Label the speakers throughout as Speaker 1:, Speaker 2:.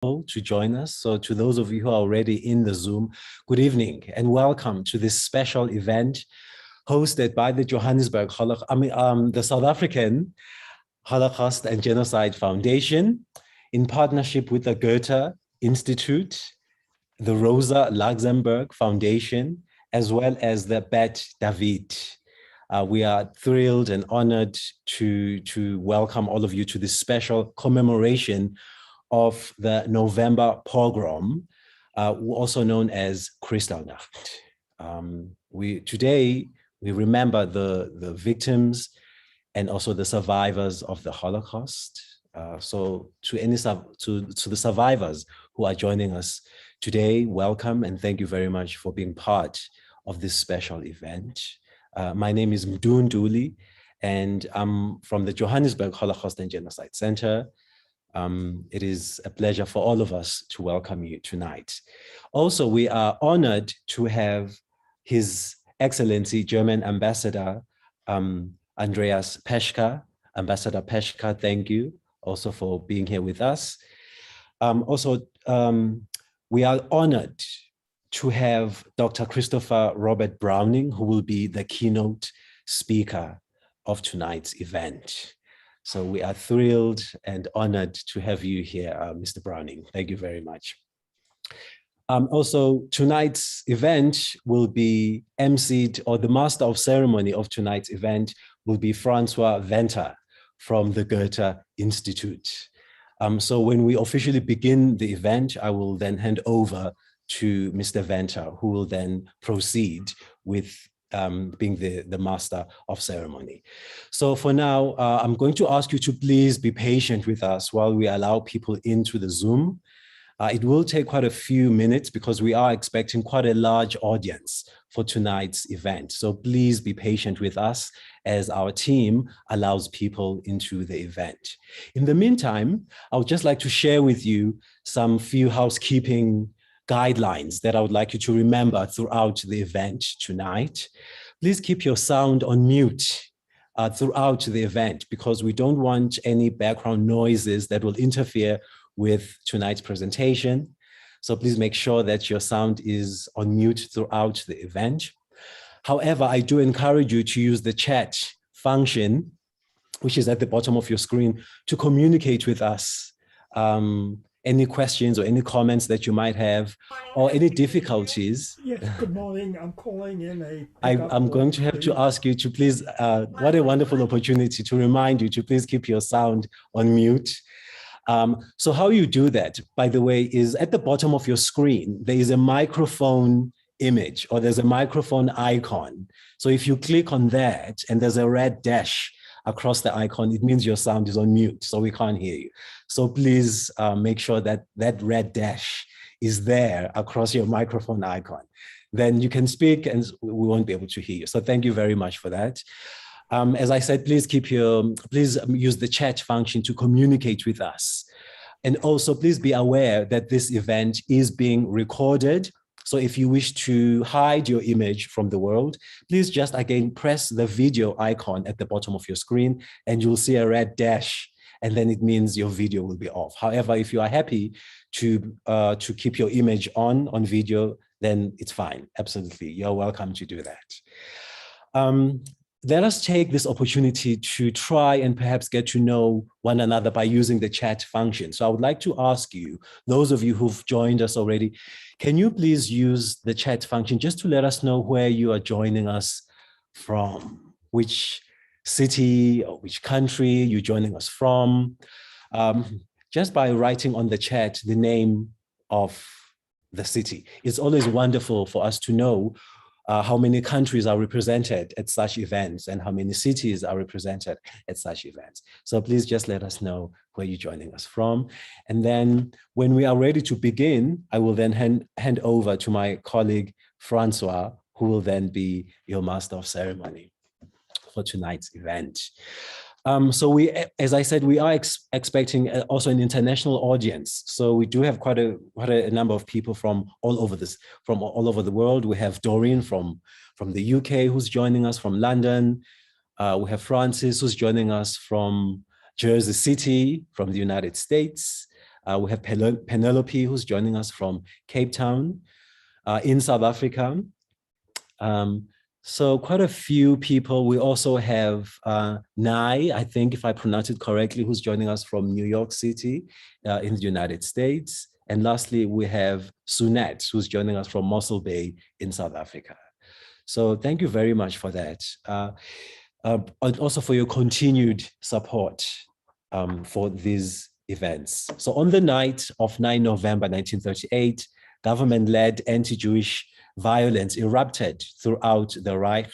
Speaker 1: to join us. So to those of you who are already in the Zoom, good evening and welcome to this special event hosted by the the South African Holocaust and Genocide Foundation in partnership with the Goethe-Institut, the Rosa Luxemburg Foundation, as well as the Bet David. We are thrilled and honored to welcome all of you to this special commemoration of the November Pogrom, also known as Kristallnacht. Today, we remember the victims and also the survivors of the Holocaust. So to the survivors who are joining us today, welcome and thank you very much for being part of this special event. My name is Mdun Dooley, and I'm from the Johannesburg Holocaust and Genocide Center. It is a pleasure for all of us to welcome you tonight. Also, we are honored to have His Excellency German Ambassador Andreas Peschka. Ambassador Peschka, thank you also for being here with us. We are honored to have Dr. Christopher Robert Browning, who will be the keynote speaker of tonight's event. So we are thrilled and honored to have you here, Mr. Browning. Thank you very much. Also, tonight's event will be emceed, or the master of ceremony of tonight's event will be Francois Venter from the Goethe-Institut. So when we officially begin the event, I will then hand over to Mr. Venter, who will then proceed with being the master of ceremony. So for now, I'm going to ask you to please be patient with us while we allow people into the Zoom. It will take quite a few minutes because we are expecting quite a large audience for tonight's event. So please be patient with us as our team allows people into the event. In the meantime, I would just like to share with you some few housekeeping guidelines that I would like you to remember throughout the event tonight. Please keep your sound on mute throughout the event because we don't want any background noises that will interfere with tonight's presentation. So please make sure that your sound is on mute throughout the event. However, I do encourage you to use the chat function, which is at the bottom of your screen, to communicate with us. Any questions or any comments that you might have or any difficulties.
Speaker 2: Yes, good morning. I'm calling in
Speaker 1: I'm going to have to ask you to please, what a wonderful opportunity to remind you to please keep your sound on mute. So how you do that, by the way, is at the bottom of your screen, there is a microphone image or there's a microphone icon. So if you click on that and there's a red dash across the icon, it means your sound is on mute, so we can't hear you. So please make sure that that red dash is there across your microphone icon. Then you can speak and we won't be able to hear you. So thank you very much for that. As I said, please use the chat function to communicate with us. And also please be aware that this event is being recorded. So if you wish to hide your image from the world, please just again press the video icon at the bottom of your screen and you'll see a red dash and then it means your video will be off. However, if you are happy to keep your image on video, then it's fine. Absolutely, you're welcome to do that. Let us take this opportunity to try and perhaps get to know one another by using the chat function. So I would like to ask you, those of you who've joined us already, can you please use the chat function just to let us know where you are joining us from, which city or which country you're joining us from, just by writing on the chat the name of the city. It's always wonderful for us to know how many countries are represented at such events and how many cities are represented at such events. So please just let us know where you're joining us from. And then when we are ready to begin, I will then hand over to my colleague, Francois, who will then be your master of ceremony for tonight's event. So as I said, we are expecting also an international audience. So we do have quite a number of people from all over the world. We have Doreen from the UK who's joining us from London. We have Francis who's joining us from Jersey City, from the United States. We have Penelope, who's joining us from Cape Town in South Africa. So quite a few people. We also have Nai, I think if I pronounce it correctly, who's joining us from New York City in the United States. And lastly, we have Sunette, who's joining us from Mossel Bay in South Africa. So thank you very much for that. And also for your continued support for these events. So on the night of 9 November 1938, government-led anti-Jewish violence erupted throughout the Reich,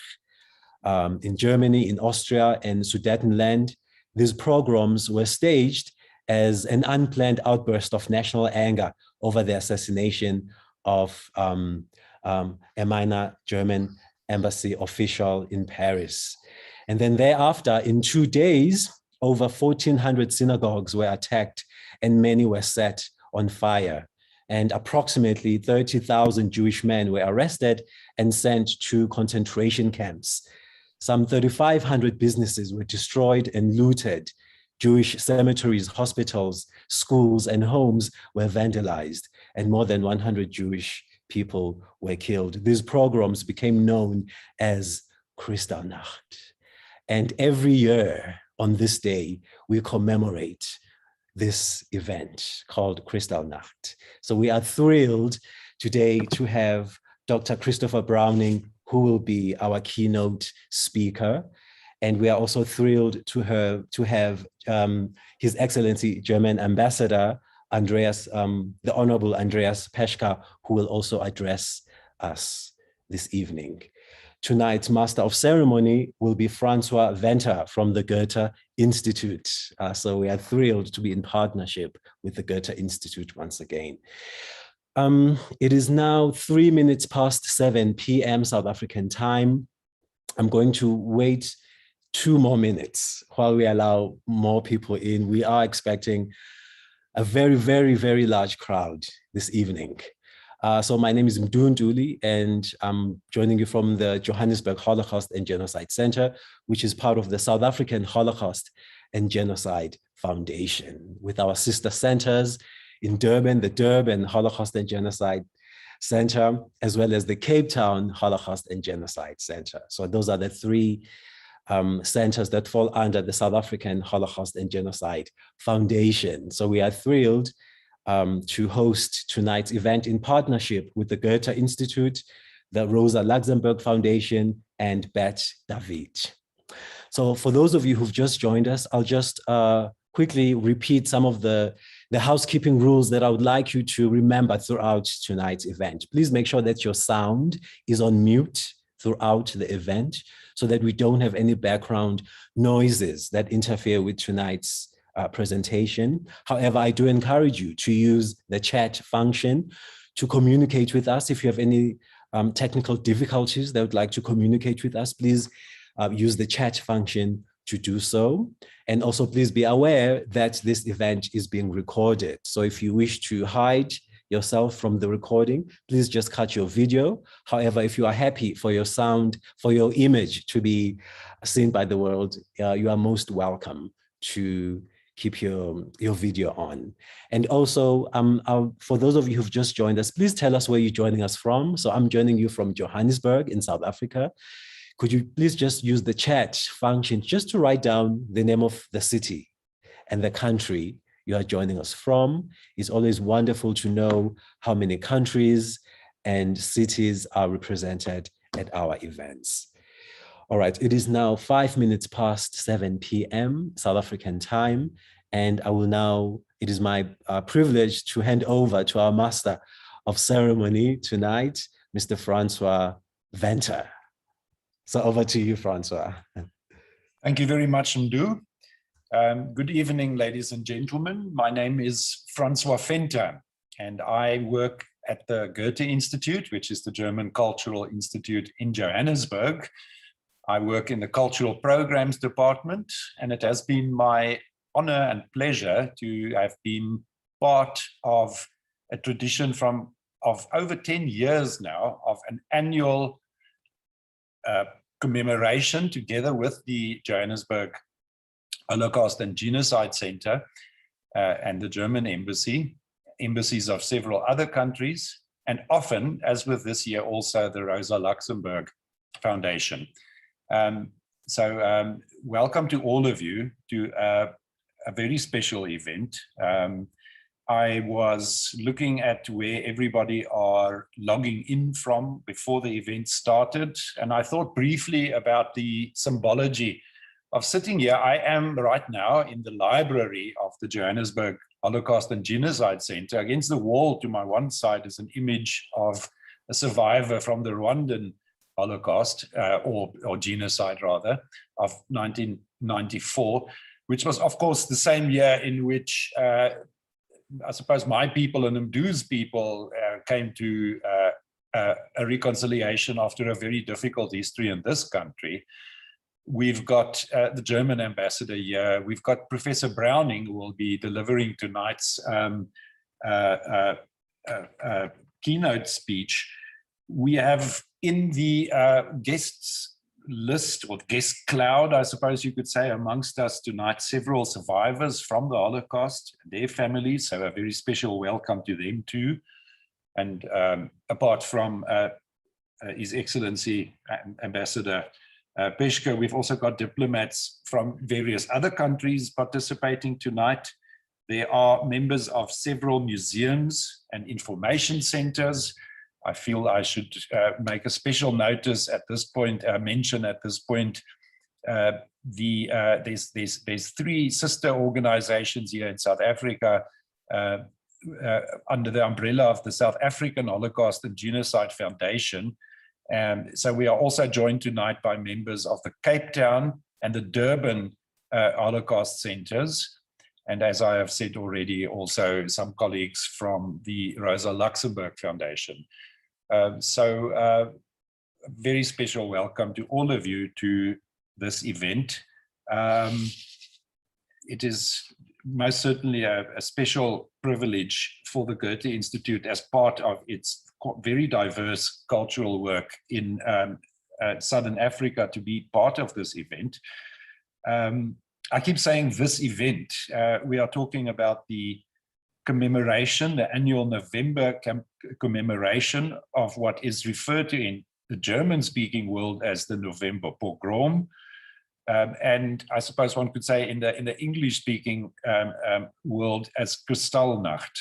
Speaker 1: in Germany, in Austria, and Sudetenland. These pogroms were staged as an unplanned outburst of national anger over the assassination of a minor German embassy official in Paris. And then thereafter, in 2 days, over 1,400 synagogues were attacked and many were set on fire. And approximately 30,000 Jewish men were arrested and sent to concentration camps. Some 3,500 businesses were destroyed and looted. Jewish cemeteries, hospitals, schools, and homes were vandalized, and more than 100 Jewish people were killed. These pogroms became known as Kristallnacht. And every year on this day, we commemorate this event called Kristallnacht. So we are thrilled today to have Dr. Christopher Browning, who will be our keynote speaker. And we are also thrilled to have His Excellency German Ambassador Andreas, the Honorable Andreas Peschka, who will also address us this evening. Tonight's Master of Ceremony will be Francois Venter from the Goethe-Institut. So we are thrilled to be in partnership with the Goethe-Institut once again. It is now 7 p.m. South African time. I'm going to wait 2 more minutes while we allow more people in. We are expecting a very, very, very large crowd this evening. So my name is Mdunduli, and I'm joining you from the Johannesburg Holocaust and Genocide Center, which is part of the South African Holocaust and Genocide Foundation, with our sister centers in Durban, the Durban Holocaust and Genocide Center, as well as the Cape Town Holocaust and Genocide Center. So those are the 3 centers that fall under the South African Holocaust and Genocide Foundation. So we are thrilled to host tonight's event in partnership with the Goethe-Institut, the Rosa Luxemburg Foundation, and Bet David. So for those of you who've just joined us, I'll just quickly repeat some of the housekeeping rules that I would like you to remember throughout tonight's event. Please make sure that your sound is on mute throughout the event so that we don't have any background noises that interfere with tonight's presentation. However, I do encourage you to use the chat function to communicate with us. If you have any technical difficulties that would like to communicate with us, please use the chat function to do so. And also please be aware that this event is being recorded. So if you wish to hide yourself from the recording, please just cut your video. However, if you are happy for your sound, for your image to be seen by the world, you are most welcome to keep your video on. And also, for those of you who've just joined us, please tell us where you're joining us from. So I'm joining you from Johannesburg in South Africa. Could you please just use the chat function just to write down the name of the city and the country you are joining us from? It's always wonderful to know how many countries and cities are represented at our events. All right, it is now 7 p.m. South African time, and I will now, it is my privilege to hand over to our Master of Ceremony tonight, Mr. Francois Venter. So over to you, Francois.
Speaker 3: Thank you very much, Mdu. Good evening, ladies and gentlemen. My name is Francois Venter, and I work at the Goethe-Institut, which is the German Cultural Institute in Johannesburg. I work in the Cultural Programs Department, and it has been my honor and pleasure to have been part of a tradition of over 10 years now of an annual commemoration together with the Johannesburg Holocaust and Genocide Center, and the German embassy, embassies of several other countries, and often, as with this year, also the Rosa Luxemburg Foundation. Welcome to all of you to a very special event. I was looking at where everybody are logging in from before the event started, and I thought briefly about the symbology of sitting here. I am right now in the library of the Johannesburg Holocaust and Genocide Center. Against the wall to my one side is an image of a survivor from the Rwandan Holocaust, or genocide rather, of 1994, which was of course the same year in which I suppose my people and Mdu's people came to a reconciliation after a very difficult history in this country. We've got the German ambassador here. We've got Professor Browning, who will be delivering tonight's keynote speech. We have in the guests list, or guest cloud, I suppose you could say, amongst us tonight, several survivors from the Holocaust, their families, so a very special welcome to them too. And apart from His Excellency Ambassador Peshka, we've also got diplomats from various other countries participating tonight. There are members of several museums and information centers. I feel I should make a special notice at this point, mention at this point, there's three sister organizations here in South Africa under the umbrella of the South African Holocaust and Genocide Foundation. So we are also joined tonight by members of the Cape Town and the Durban Holocaust centers. And as I have said already, also some colleagues from the Rosa Luxemburg Foundation. Very special welcome to all of you to this event. It is most certainly a special privilege for the Goethe-Institut as part of its very diverse cultural work in Southern Africa to be part of this event. I keep saying this event. We are talking about the commemoration, the annual November commemoration of what is referred to in the German-speaking world as the November Pogrom. And I suppose one could say in the English-speaking world as Kristallnacht.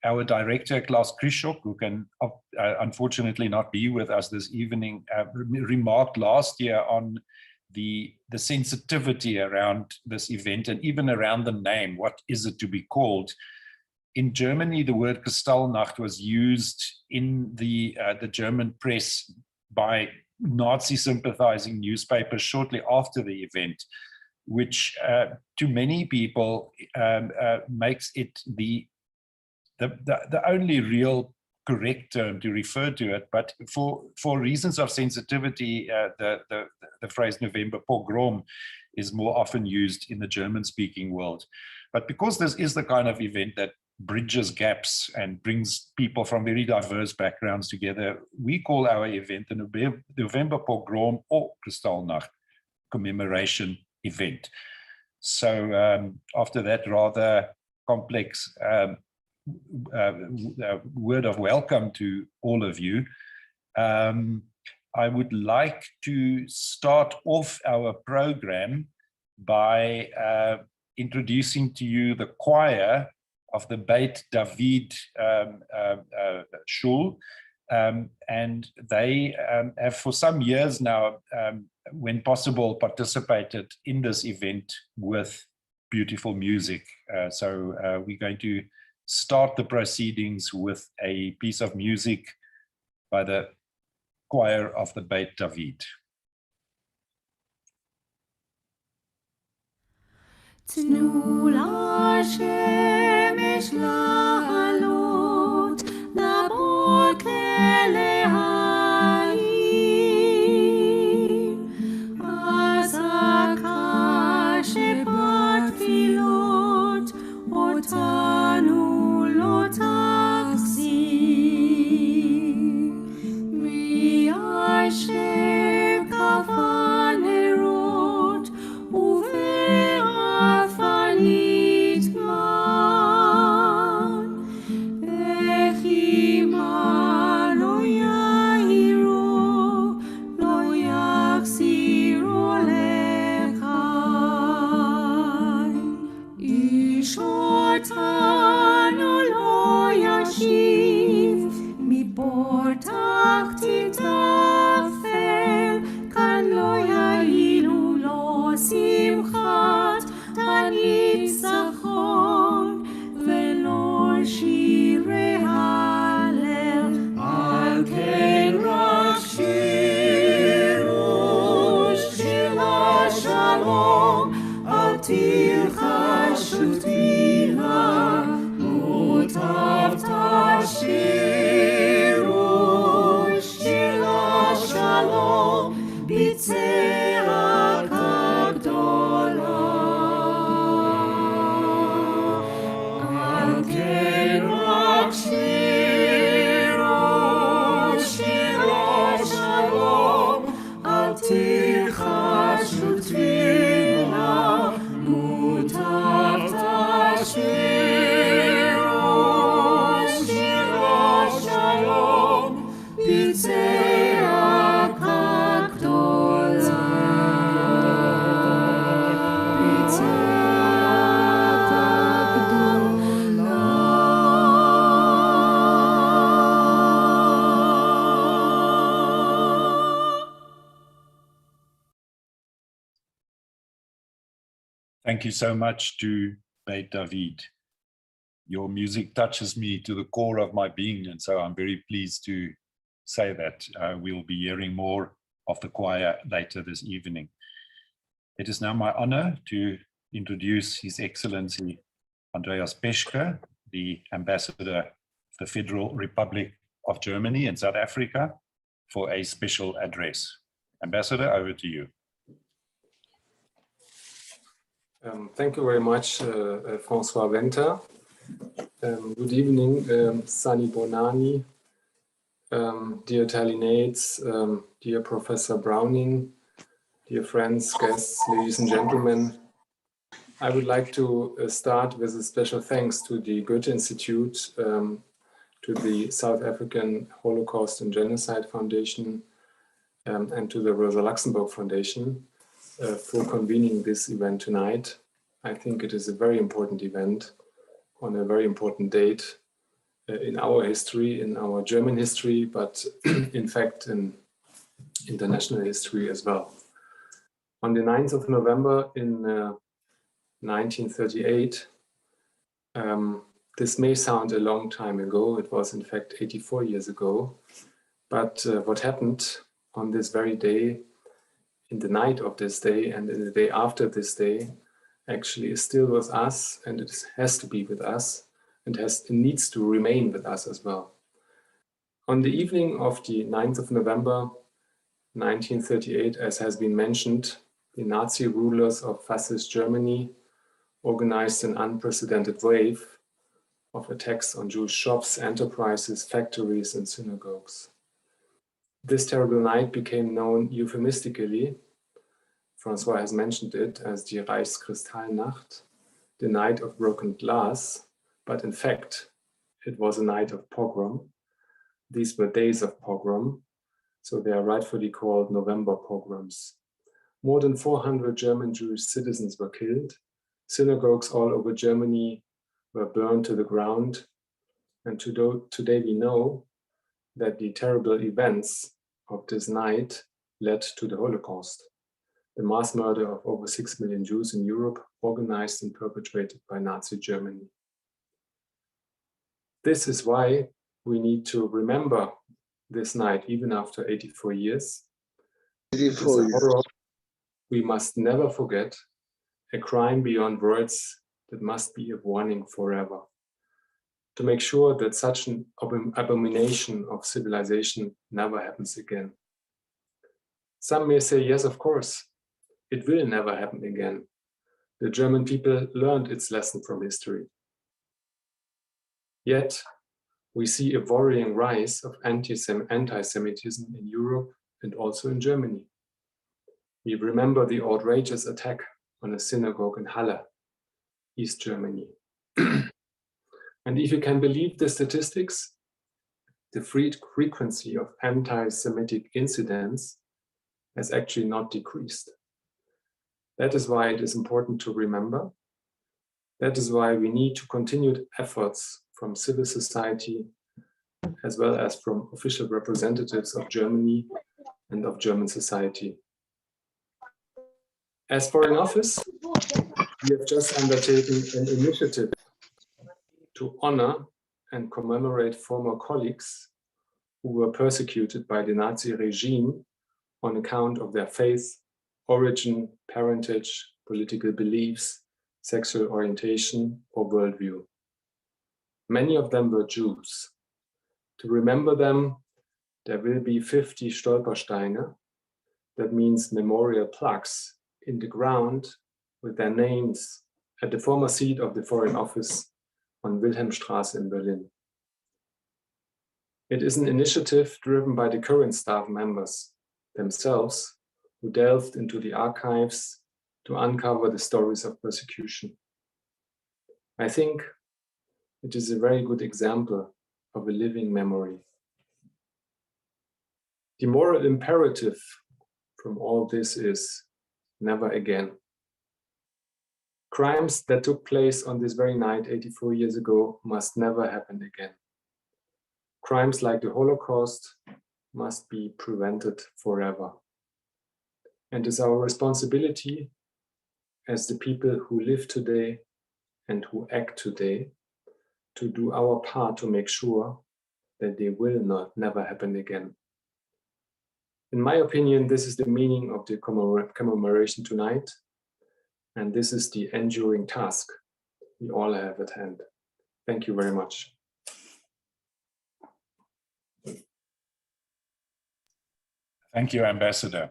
Speaker 3: Our director, Klaus Krischok, who can unfortunately not be with us this evening, remarked last year on the sensitivity around this event and even around the name. What is it to be called? In Germany, the word Kristallnacht was used in the German press by Nazi sympathizing newspapers shortly after the event, which to many people makes it the only real correct term to refer to it. But for reasons of sensitivity, the phrase November Pogrom is more often used in the German-speaking world. But because this is the kind of event that bridges gaps and brings people from very diverse backgrounds together, we call our event the November Pogrom or Kristallnacht commemoration event. So after that rather complex word of welcome to all of you, I would like to start off our program by introducing to you the choir of the Beit David Shul, and they have for some years now, when possible, participated in this event with beautiful music. So we're going to start the proceedings with a piece of music by the choir of the Beit David.
Speaker 4: תנו לשמש לעלות, לבוקר להאיר, אזעקה שבתפילות אותנו לא תחזיר, מאשר כבה נרות ובעפנית
Speaker 3: Thank you so much to Beit David. Your music touches me to the core of my being, and so I'm very pleased to say that we'll be hearing more of the choir later this evening. It is now my honor to introduce His Excellency Andreas Peschke, the Ambassador of the Federal Republic of Germany and South Africa, for a special address. Ambassador, over to you.
Speaker 5: Thank you very much, François Venter. Good evening, Sani Bonani, dear Talinates, dear Professor Browning, dear friends, guests, ladies and gentlemen. I would like to start with a special thanks to the Goethe-Institut, to the South African Holocaust and Genocide Foundation, and to the Rosa Luxemburg Foundation for convening this event tonight. I think it is a very important event on a very important date in our history, in our German history, but in fact in international history as well. On the 9th of November in 1938, this may sound a long time ago, it was in fact 84 years ago, but what happened on this very day, in the night of this day and in the day after this day, actually is still with us, and it has to be with us, and it needs to remain with us as well. On the evening of the 9th of November 1938, as has been mentioned, the Nazi rulers of fascist Germany organized an unprecedented wave of attacks on Jewish shops, enterprises, factories, and synagogues. This terrible night became known euphemistically, François has mentioned it, as the Kristallnacht, the night of broken glass, but in fact, it was a night of pogrom. These were days of pogrom, so they are rightfully called November pogroms. More than 400 German Jewish citizens were killed. Synagogues all over Germany were burned to the ground. And today we know that the terrible events of this night led to the Holocaust, the mass murder of over 6 million Jews in Europe, organized and perpetrated by Nazi Germany. This is why we need to remember this night, even after 84 years.
Speaker 6: 84 years.
Speaker 5: Horror we must never forget, a crime beyond words that must be a warning forever. To make sure that such an abomination of civilization never happens again. Some may say, yes, of course, it will never happen again. The German people learned its lesson from history. Yet, we see a worrying rise of anti-Semitism in Europe and also in Germany. We remember the outrageous attack on a synagogue in Halle, East Germany. And if you can believe the statistics, the frequency of anti-Semitic incidents has actually not decreased. That is why it is important to remember. That is why we need to continued efforts from civil society, as well as from official representatives of Germany and of German society. As Foreign Office, we have just undertaken an initiative to honor and commemorate former colleagues who were persecuted by the Nazi regime on account of their faith, origin, parentage, political beliefs, sexual orientation, or worldview. Many of them were Jews. To remember them, there will be 50 Stolpersteine, that means memorial plaques, in the ground with their names at the former seat of the Foreign Office on Wilhelmstraße in Berlin. It is an initiative driven by the current staff members themselves, who delved into the archives to uncover the stories of persecution. I think it is a very good example of a living memory. The moral imperative from all this is never again. Crimes that took place on this very night 84 years ago must never happen again. Crimes like the Holocaust must be prevented forever. And it's our responsibility as the people who live today and who act today, to do our part to make sure that they will never happen again. In my opinion, this is the meaning of the commemoration tonight, and this is the enduring task we all have at hand. Thank you very much.
Speaker 3: Thank you, Ambassador.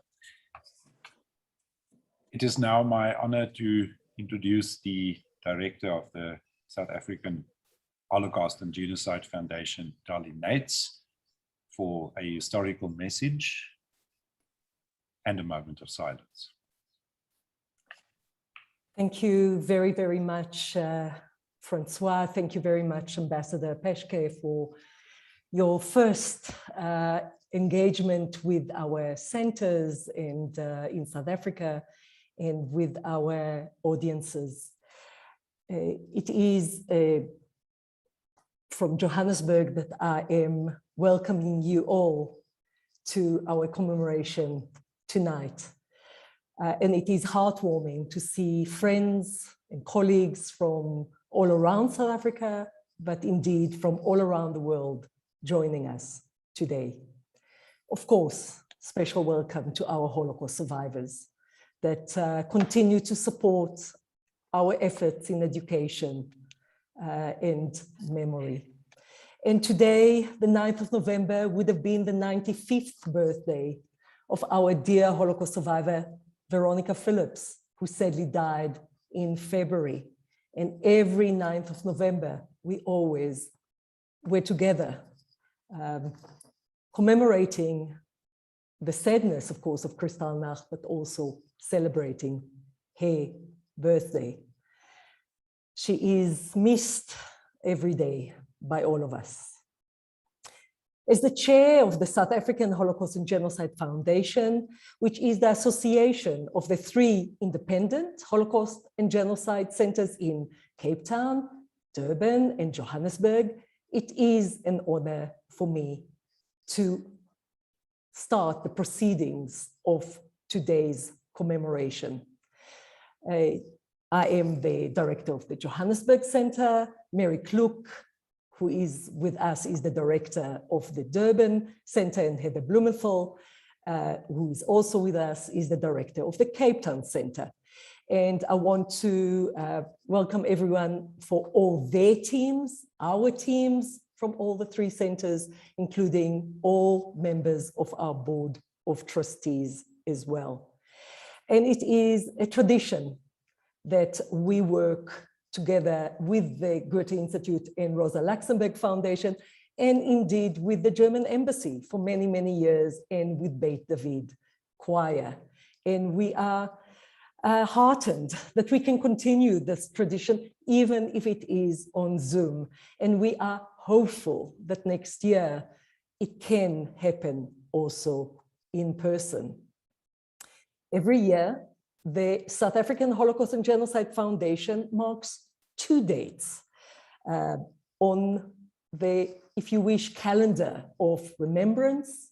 Speaker 3: It is now my honor to introduce the director of the South African Holocaust and Genocide Foundation, Charlie Nates, for a historical message and a moment of silence.
Speaker 7: Thank you very, very much, Francois. Thank you very much, Ambassador Peschke, for your first engagement with our centers and in South Africa and with our audiences. It is from Johannesburg that I am welcoming you all to our commemoration tonight. And it is heartwarming to see friends and colleagues from all around South Africa, but indeed from all around the world joining us today. Of course, special welcome to our Holocaust survivors that continue to support our efforts in education and memory. And today, the 9th of November, would have been the 95th birthday of our dear Holocaust survivor, Veronica Phillips, who sadly died in February. And every 9th of November, we always were together, commemorating the sadness, of course, of Kristallnacht, but also celebrating her birthday. She is missed every day by all of us. As the chair of the South African Holocaust and Genocide Foundation, which is the association of the 3 independent Holocaust and Genocide centers in Cape Town, Durban, and Johannesburg, it is an honor for me to start the proceedings of today's commemoration. I am the director of the Johannesburg Center. Mary Kluk, who is with us, is the director of the Durban Center, and Heather Blumenthal, who is also with us, is the director of the Cape Town Center. And I want to welcome everyone for all their teams, our teams from all the 3 centers, including all members of our board of trustees as well. And it is a tradition that we work together with the Goethe-Institut and Rosa Luxemburg Foundation, and indeed with the German Embassy for many, many years, and with Beit David Choir. And we are heartened that we can continue this tradition, even if it is on Zoom. And we are hopeful that next year it can happen also in person. Every year, the South African Holocaust and Genocide Foundation marks 2 dates on the, if you wish, calendar of remembrance,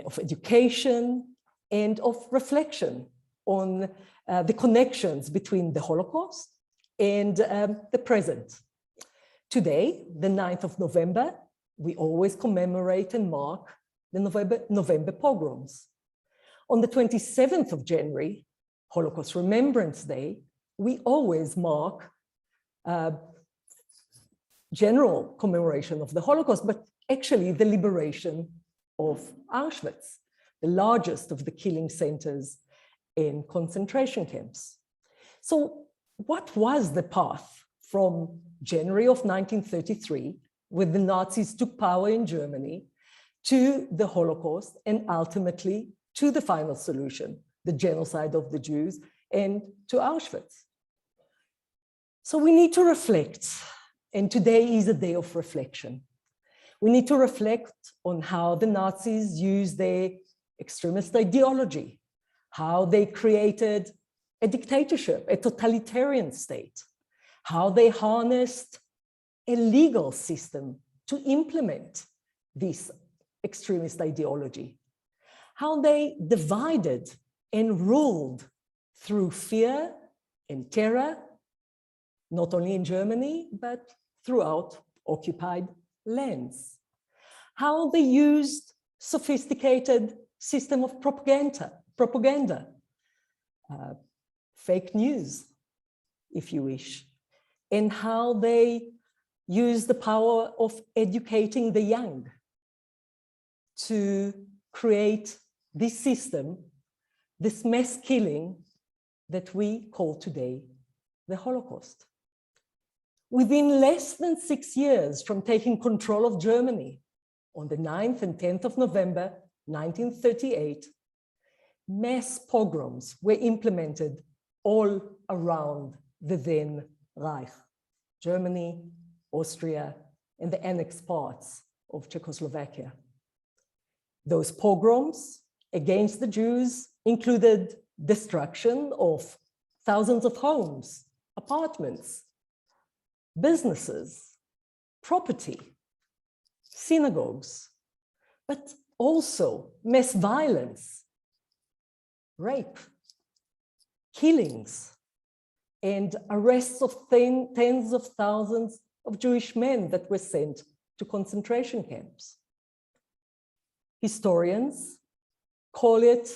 Speaker 7: of education, and of reflection on the connections between the Holocaust and the present. Today, the 9th of November, we always commemorate and mark the November pogroms. On the 27th of January, Holocaust Remembrance Day, we always mark general commemoration of the Holocaust, but actually the liberation of Auschwitz, the largest of the killing centers in concentration camps. So what was the path from January of 1933, when the Nazis took power in Germany, to the Holocaust, and ultimately to the final solution, the genocide of the Jews, and to Auschwitz? So we need to reflect, and today is a day of reflection. We need to reflect on how the Nazis used their extremist ideology, how they created a dictatorship, a totalitarian state, how they harnessed a legal system to implement this extremist ideology, how they divided and ruled through fear and terror, not only in Germany, but throughout occupied lands. How they used sophisticated system of propaganda, fake news, if you wish, and how they use the power of educating the young to create this system, this mass killing that we call today the Holocaust. Within less than 6 years from taking control of Germany on the 9th and 10th of November, 1938, mass pogroms were implemented all around the then Reich, Germany, Austria, and the annexed parts of Czechoslovakia. Those pogroms against the Jews included destruction of thousands of homes, apartments, businesses, property, synagogues, but also mass violence, rape, killings, and arrests of tens of thousands of Jewish men that were sent to concentration camps. Historians call it,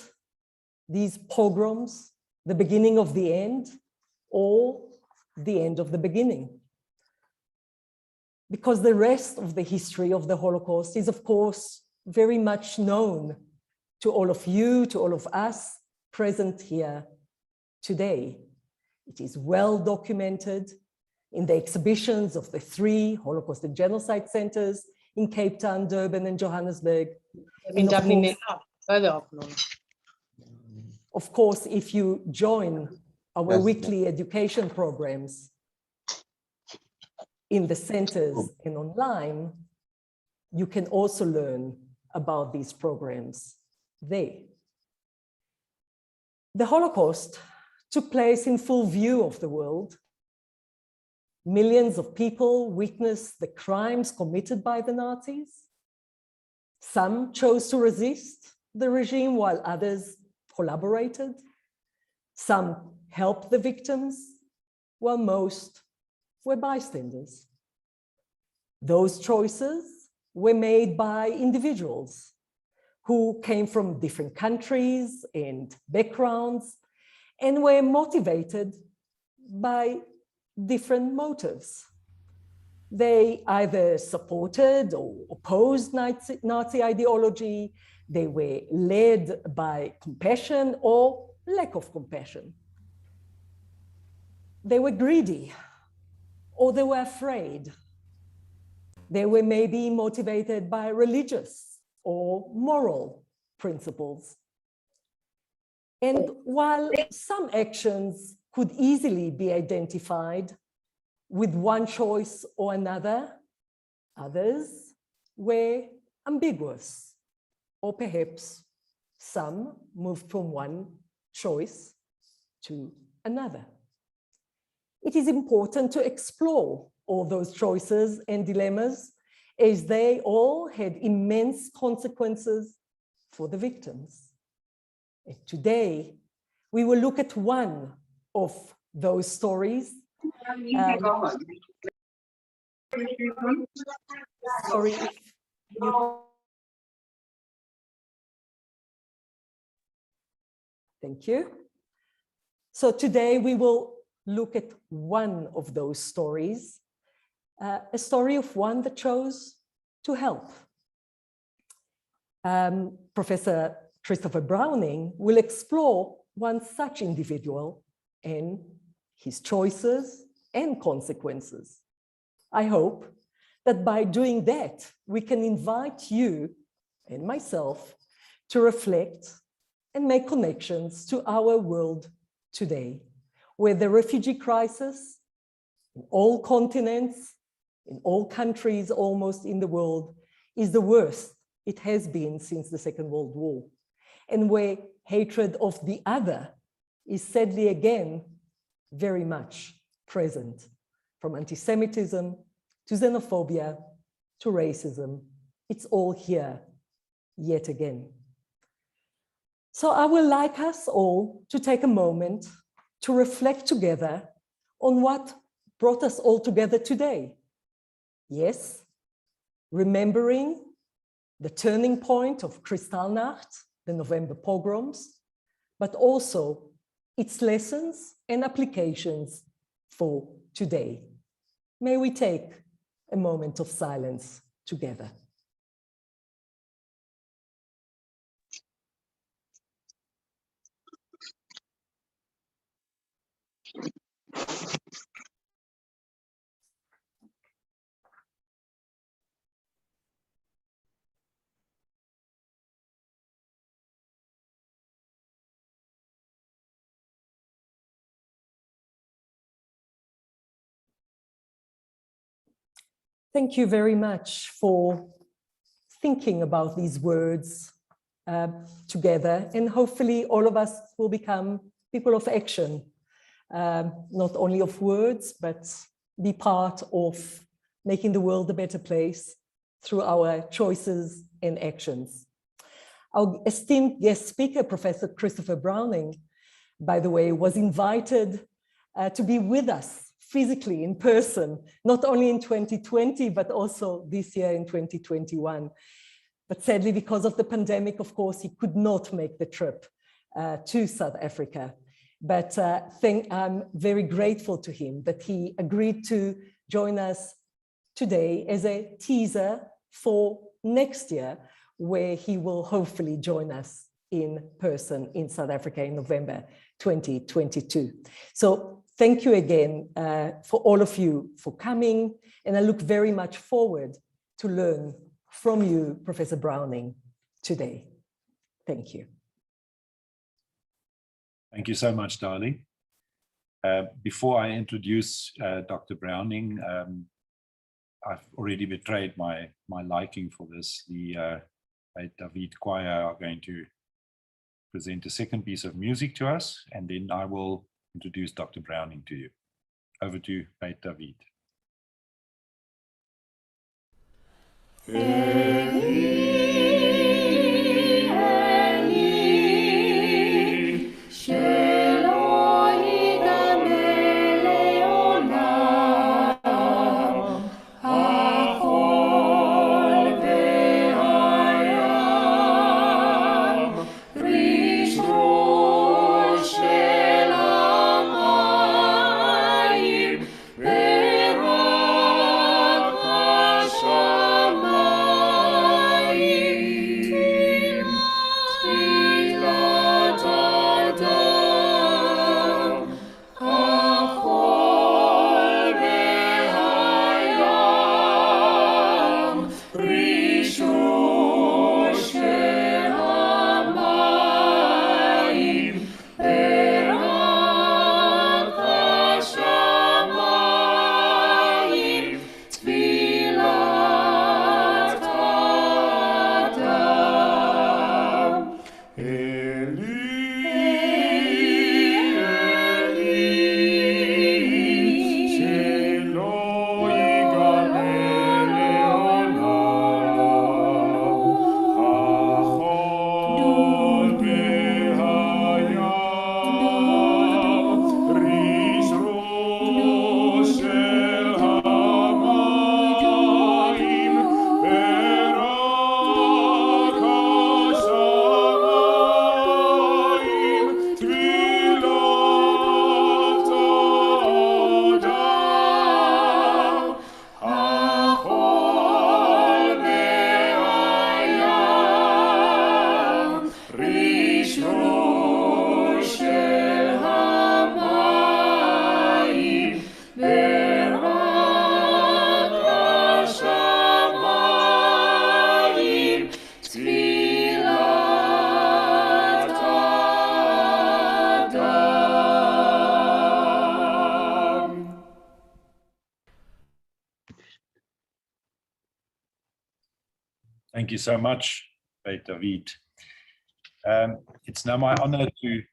Speaker 7: these pogroms, the beginning of the end, or the end of the beginning. Because the rest of the history of the Holocaust is, of course, very much known to all of you, to all of us present here today. It is well documented in the exhibitions of the 3 Holocaust and Genocide centers in Cape Town, Durban, and Johannesburg. And of course, if you join our weekly education programs in the centers and online, you can also learn about these programs there. The Holocaust took place in full view of the world. Millions of people witnessed the crimes committed by the Nazis. Some chose to resist the regime while others collaborated. Some helped the victims, while most were bystanders. Those choices were made by individuals who came from different countries and backgrounds and were motivated by different motives. They either supported or opposed Nazi ideology. They were led by compassion or lack of compassion. They were greedy, or they were afraid. They were maybe motivated by religious or moral principles. And while some actions could easily be identified with one choice or another, others were ambiguous, or perhaps some moved from one choice to another. It is important to explore all those choices and dilemmas, as they all had immense consequences for the victims. And today, we will look at one of those stories. Sorry. Thank you. So today we will look at one of those stories, a story of one that chose to help. Professor Christopher Browning will explore one such individual and his choices and consequences. I hope that by doing that, we can invite you and myself to reflect and make connections to our world today, where the refugee crisis in all continents, in all countries almost in the world, is the worst it has been since the Second World War, and where hatred of the other is sadly again very much present, from anti-Semitism to xenophobia to racism. It's all here yet again. So I would like us all to take a moment to reflect together on what brought us all together today. Yes, remembering the turning point of Kristallnacht, the November pogroms, but also its lessons and applications for today. May we take a moment of silence together. Thank you very much for thinking about these words together, and hopefully all of us will become people of action, not only of words, but be part of making the world a better place through our choices and actions. Our esteemed guest speaker, Professor Christopher Browning, by the way, was invited to be with us physically in person, not only in 2020, but also this year in 2021. But sadly, because of the pandemic, of course, he could not make the trip to South Africa. But I'm very grateful to him that he agreed to join us today as a teaser for next year, where he will hopefully join us in person in South Africa in November 2022. So thank you again for all of you for coming, and I look very much forward to learn from you, Professor Browning, today. Thank you.
Speaker 3: Thank you so much, Dali. Before I introduce Dr. Browning, I've already betrayed my liking for this. The David Choir are going to present a second piece of music to us, and then I will introduce Dr. Browning to you. Over to Beit David. Thank you so much, Beit David. It's now my honor to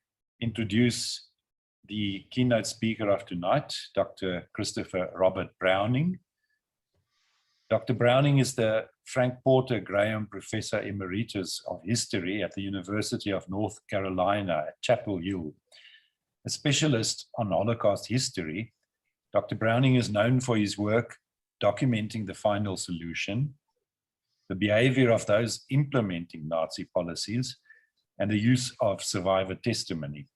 Speaker 3: introduce the keynote speaker of tonight, Dr. Christopher Robert Browning. Dr. Browning is the Frank Porter Graham Professor Emeritus of History at the University of North Carolina at Chapel Hill. A specialist on Holocaust history, Dr. Browning is known for his work documenting the final solution, the behavior of those implementing Nazi policies, and the use of survivor testimony.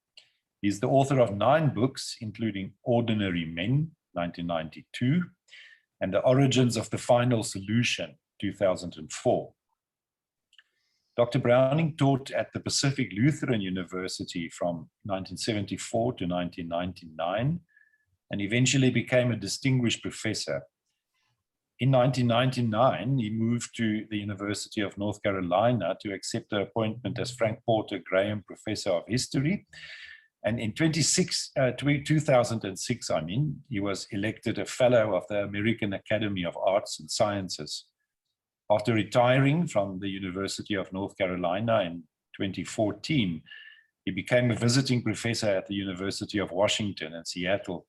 Speaker 3: He's the author of 9 books, including Ordinary Men, 1992, and The Origins of the Final Solution, 2004. Dr. Browning taught at the Pacific Lutheran University from 1974 to 1999, and eventually became a distinguished professor. In 1999, he moved to the University of North Carolina to accept the appointment as Frank Porter Graham Professor of History. And in 2006, he was elected a Fellow of the American Academy of Arts and Sciences. After retiring from the University of North Carolina in 2014, he became a visiting professor at the University of Washington in Seattle.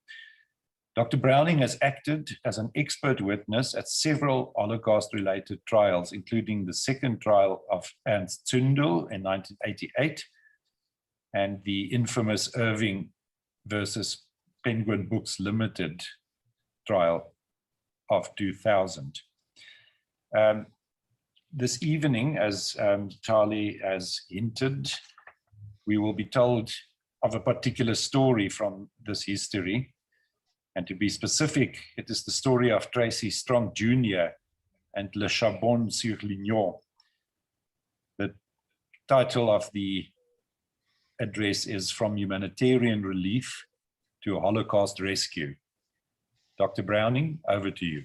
Speaker 3: Dr. Browning has acted as an expert witness at several Holocaust-related trials, including the second trial of Ernst Zündel in 1988 and the infamous Irving versus Penguin Books Limited trial of 2000. This evening, as Charlie has hinted, we will be told of a particular story from this history. And to be specific, it is the story of Tracy Strong Jr. and Le Charbon-sur-Lignon. The title of the address is From Humanitarian Relief to Holocaust Rescue. Dr. Browning, over to you.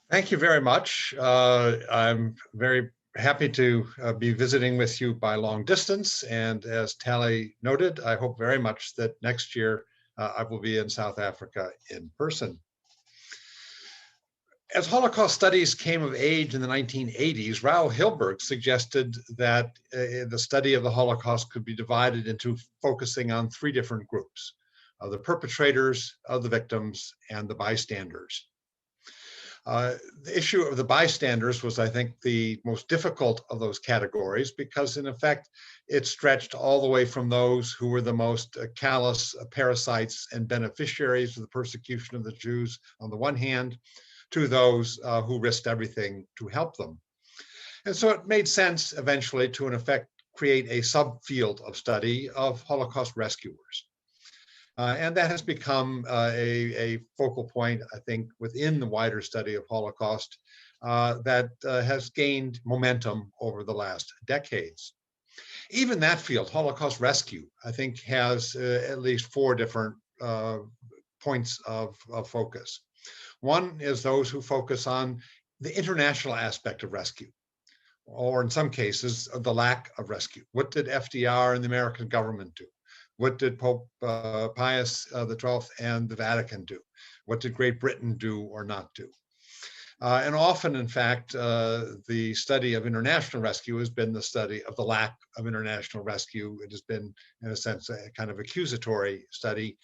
Speaker 8: Thank you very much. I'm very happy to be visiting with you by long distance. And as Tally noted, I hope very much that next year I will be in South Africa in person. As Holocaust studies came of age in the 1980s, Raoul Hilberg suggested that the study of the Holocaust could be divided into focusing on 3 different groups: the perpetrators, of the victims, and the bystanders. The issue of the bystanders was, I think, the most difficult of those categories because, in effect, it stretched all the way from those who were the most callous parasites and beneficiaries of the persecution of the Jews on the one hand, to those who risked everything to help them. And so it made sense eventually to, in effect, create a subfield of study of Holocaust rescuers. And that has become a focal point, I think, within the wider study of Holocaust that has gained momentum over the last decades. Even that field, Holocaust rescue, I think has at least 4 different points of focus. One is those who focus on the international aspect of rescue, or in some cases, the lack of rescue. What did FDR and the American government do? What did Pope Pius XII and the Vatican do? What did Great Britain do or not do? And often, in fact, the study of international rescue has been the study of the lack of international rescue. It has been, in a sense, a kind of accusatory study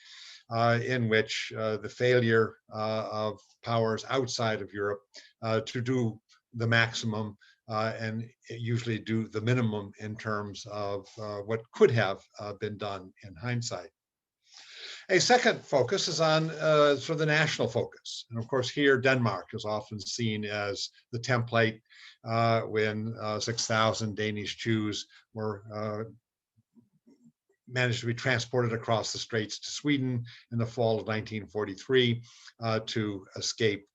Speaker 8: in which the failure of powers outside of Europe to do the maximum and usually do the minimum in terms of what could have been done in hindsight. A second focus is on sort of the national focus. And of course, here Denmark is often seen as the template when 6,000 Danish Jews were managed to be transported across the straits to Sweden in the fall of 1943 to escape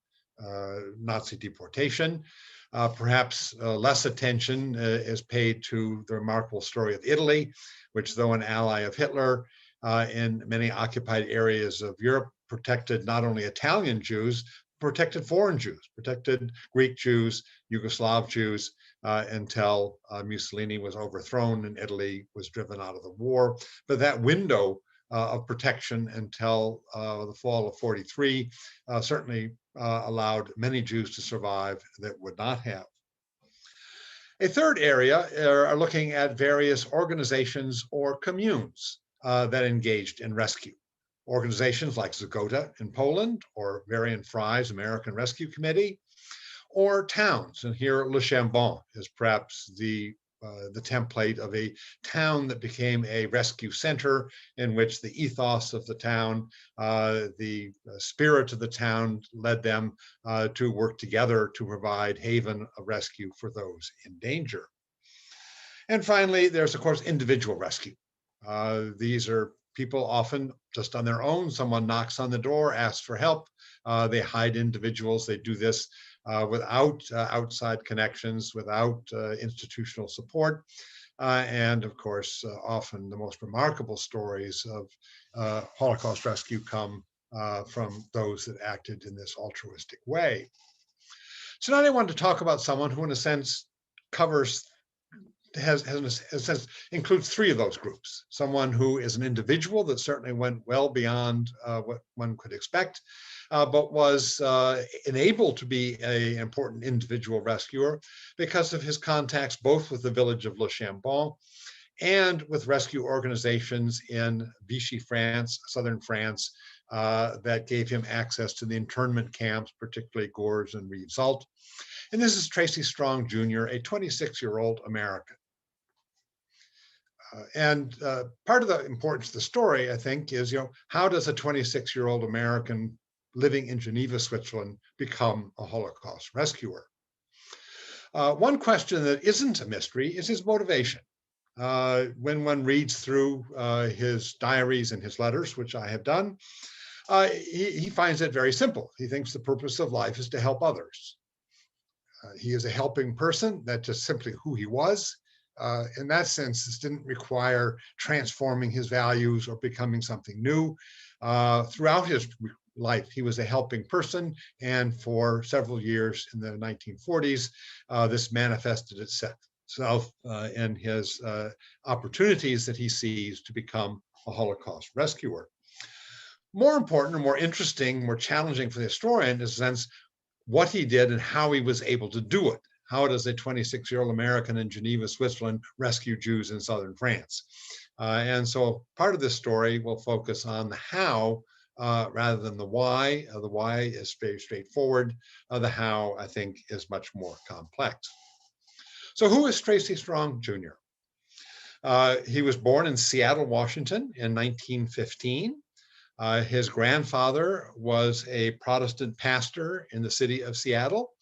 Speaker 8: Nazi deportation. Perhaps less attention is paid to the remarkable story of Italy, which, though an ally of Hitler in many occupied areas of Europe, protected not only Italian Jews, protected foreign Jews, protected Greek Jews, Yugoslav Jews, until Mussolini was overthrown and Italy was driven out of the war. But that window of protection until the fall of 43 certainly allowed many Jews to survive that would not have. A third area are looking at various organizations or communes that engaged in rescue. Organizations like Goethe in Poland, or Varian Fry's American Rescue Committee, or towns. And here Le Chambon is perhaps the template of a town that became a rescue center in which the ethos of the town, the spirit of the town led them to work together to provide haven of rescue for those in danger. And finally, there's of course individual rescue. These are people often just on their own. Someone knocks on the door, asks for help. They hide individuals. They do this without outside connections, without institutional support. And of course, often the most remarkable stories of Holocaust rescue come from those that acted in this altruistic way. So now I want to talk about someone who in a sense covers in a sense includes three of those groups. Someone who is an individual that certainly went well beyond what one could expect, but was enabled to be an important individual rescuer because of his contacts both with the village of Le Chambon and with rescue organizations in Vichy France, southern France, that gave him access to the internment camps, particularly Gorges and Rivesaltes. And this is Tracy Strong Jr., a 26-year-old American. And part of the importance of the story, I think, is, how does a 26-year-old American living in Geneva, Switzerland, become a Holocaust rescuer? One question that isn't a mystery is his motivation. When one reads through his diaries and his letters, which I have done, he finds it very simple. He thinks the purpose of life is to help others. He is a helping person. That's just simply who he was. In that sense, this didn't require transforming his values or becoming something new. Throughout his life, he was a helping person, and for several years in the 1940s, this manifested itself in his opportunities that he seized to become a Holocaust rescuer. More important, or more interesting, more challenging for the historian is, in a sense, what he did and how he was able to do it. How does a 26-year-old American in Geneva, Switzerland, rescue Jews in southern France? And so part of this story will focus on the how rather than the why. The why is very straightforward. The how, I think, is much more complex. So who is Tracy Strong Jr.? He was born in Seattle, Washington in 1915. His grandfather was a Protestant pastor in the city of Seattle,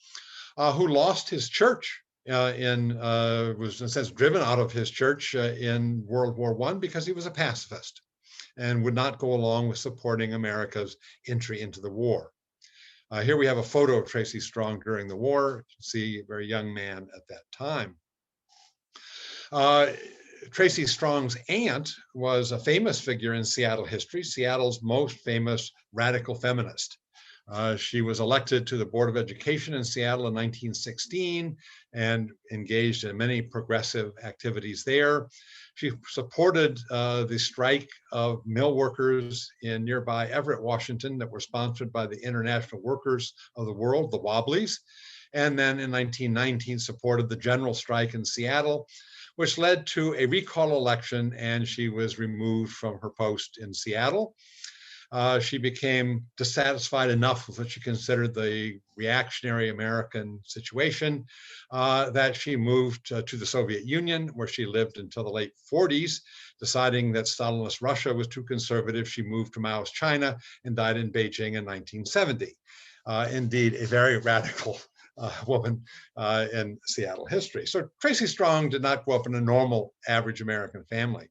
Speaker 8: who lost his church was in a sense driven out of his church in World War I because he was a pacifist and would not go along with supporting America's entry into the war. Here we have a photo of Tracy Strong during the war. You can see a very young man at that time. Tracy Strong's aunt was a famous figure in Seattle history, Seattle's most famous radical feminist. She was elected to the Board of Education in Seattle in 1916 and engaged in many progressive activities there. She supported the strike of mill workers in nearby Everett, Washington, that were sponsored by the International Workers of the World, the Wobblies. And then in 1919 supported the general strike in Seattle, which led to a recall election, and she was removed from her post in Seattle. She became dissatisfied enough with what she considered the reactionary American situation that she moved to the Soviet Union, where she lived until the late 40s, deciding that Stalinist Russia was too conservative. She moved to Mao's China and died in Beijing in 1970. Indeed, a very radical woman in Seattle history. So Tracy Strong did not grow up in a normal, average American family.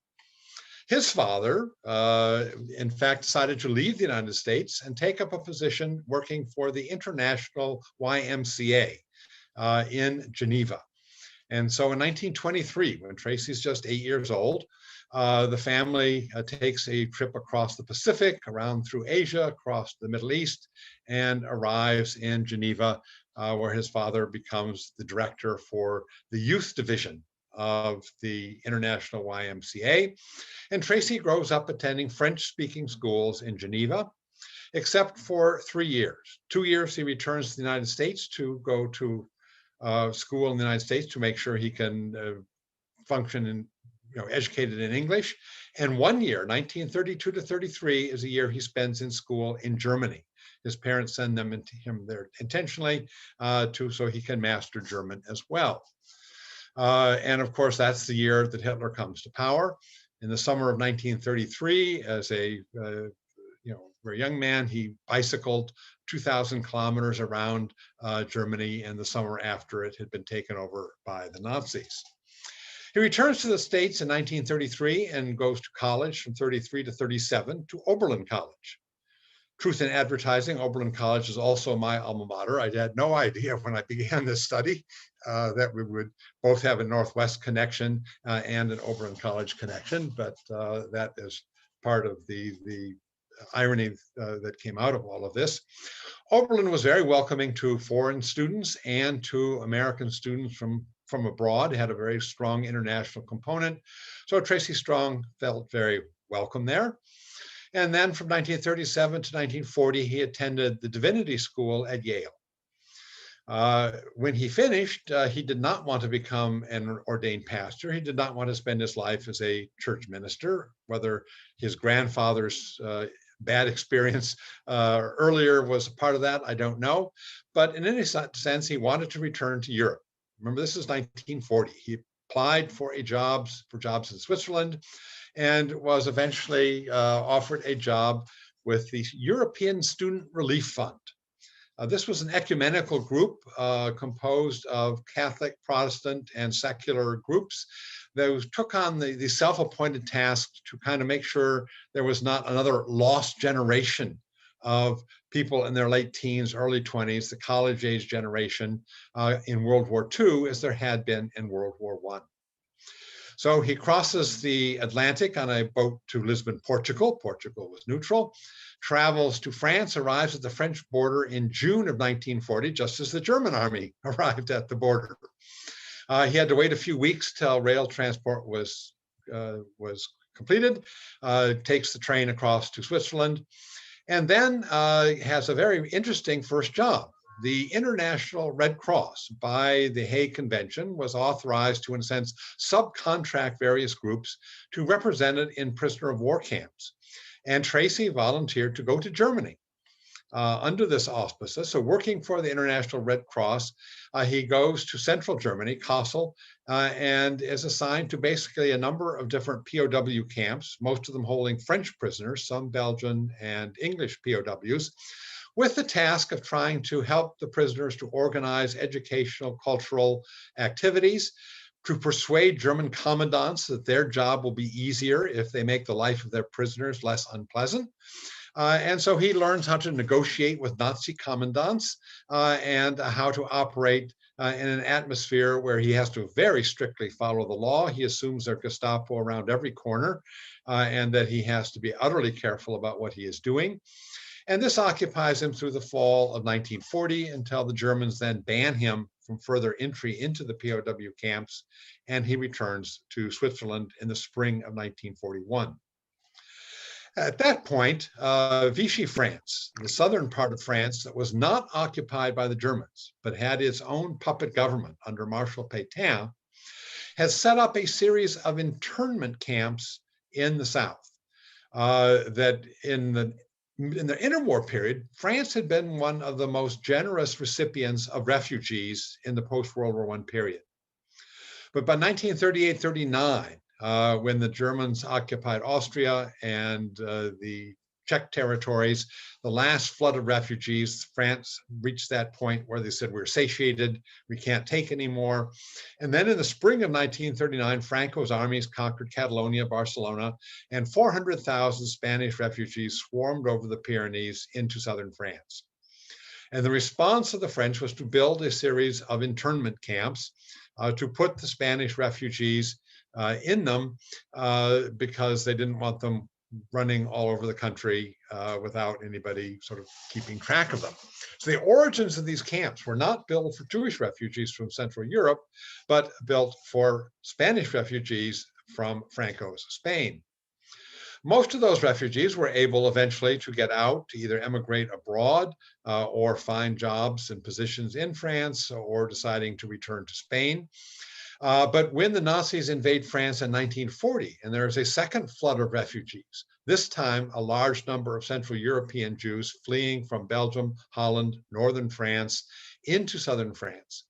Speaker 8: His father, in fact, decided to leave the United States and take up a position working for the International YMCA in Geneva. And so in 1923, when Tracy's just 8 years old, the family takes a trip across the Pacific, around through Asia, across the Middle East, and arrives in Geneva, where his father becomes the director for the youth division of the International YMCA. And Tracy grows up attending French-speaking schools in Geneva, except for 3 years. 2 years he returns to the United States to go to school in the United States to make sure he can function in educated in English. And 1 year, 1932 to 33, is a year he spends in school in Germany. His parents send him there intentionally so he can master German as well. And of course, that's the year that Hitler comes to power. In the summer of 1933, as a very young man, he bicycled 2,000 kilometers around Germany in the summer after it had been taken over by the Nazis. He returns to the States in 1933 and goes to college from 33 to 37 to Oberlin College. Truth in advertising, Oberlin College is also my alma mater. I had no idea when I began this study that we would both have a Northwest connection and an Oberlin College connection, but that is part of the irony that came out of all of this. Oberlin was very welcoming to foreign students and to American students from abroad. It had a very strong international component. So Tracy Strong felt very welcome there. And then from 1937 to 1940, he attended the Divinity School at Yale. When he finished, he did not want to become an ordained pastor. He did not want to spend his life as a church minister, whether his grandfather's bad experience earlier was a part of that, I don't know. But in any sense, he wanted to return to Europe. Remember, this is 1940. He applied for jobs in Switzerland and was eventually offered a job with the European Student Relief Fund. This was an ecumenical group composed of Catholic, Protestant, and secular groups that took on the self-appointed task to kind of make sure there was not another lost generation of people in their late teens, early 20s, the college-age generation in World War II, as there had been in World War I. So he crosses the Atlantic on a boat to Lisbon, Portugal. Portugal was neutral. Travels to France, arrives at the French border in June of 1940, just as the German army arrived at the border. He had to wait a few weeks till rail transport was completed, takes the train across to Switzerland, and then has a very interesting first job. The International Red Cross, by the Hague Convention, was authorized to, in a sense, subcontract various groups to represent it in prisoner of war camps. And Tracy volunteered to go to Germany under this auspices. So working for the International Red Cross, he goes to central Germany, Kassel, and is assigned to basically a number of different POW camps, most of them holding French prisoners, some Belgian and English POWs, with the task of trying to help the prisoners to organize educational, cultural activities, to persuade German commandants that their job will be easier if they make the life of their prisoners less unpleasant. And so he learns how to negotiate with Nazi commandants and how to operate in an atmosphere where he has to very strictly follow the law. He assumes there's Gestapo around every corner and that he has to be utterly careful about what he is doing. And this occupies him through the fall of 1940 until the Germans then ban him from further entry into the POW camps, and he returns to Switzerland in the spring of 1941. At that point, Vichy France, the southern part of France that was not occupied by the Germans, but had its own puppet government under Marshal Pétain, has set up a series of internment camps in the south that in the interwar period, France had been one of the most generous recipients of refugees in the post-World War I period. But by 1938-39, when the Germans occupied Austria and the Czech territories, the last flood of refugees, France reached that point where they said, we're satiated, we can't take any more. And then in the spring of 1939, Franco's armies conquered Catalonia, Barcelona, and 400,000 Spanish refugees swarmed over the Pyrenees into southern France. And the response of the French was to build a series of internment camps to put the Spanish refugees in them because they didn't want them running all over the country without anybody sort of keeping track of them. So the origins of these camps were not built for Jewish refugees from Central Europe, but built for Spanish refugees from Franco's Spain. Most of those refugees were able eventually to get out, to either emigrate abroad or find jobs and positions in France or deciding to return to Spain. But when the Nazis invade France in 1940, and there is a second flood of refugees, this time a large number of Central European Jews fleeing from Belgium, Holland, northern France into southern France.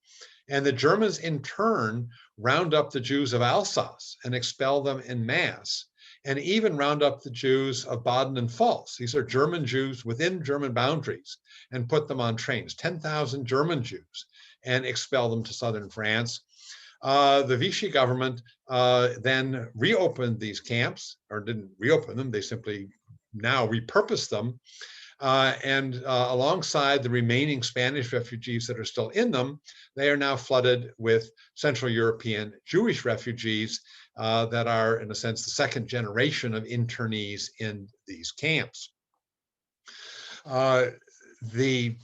Speaker 8: And the Germans in turn round up the Jews of Alsace and expel them en masse, and even round up the Jews of Baden and Pfalz. These are German Jews within German boundaries, and put them on trains, 10,000 German Jews, and expel them to southern France. The Vichy government then reopened these camps, or didn't reopen them, they simply now repurposed them. And alongside the remaining Spanish refugees that are still in them, they are now flooded with Central European Jewish refugees that are, in a sense, the second generation of internees in these camps. The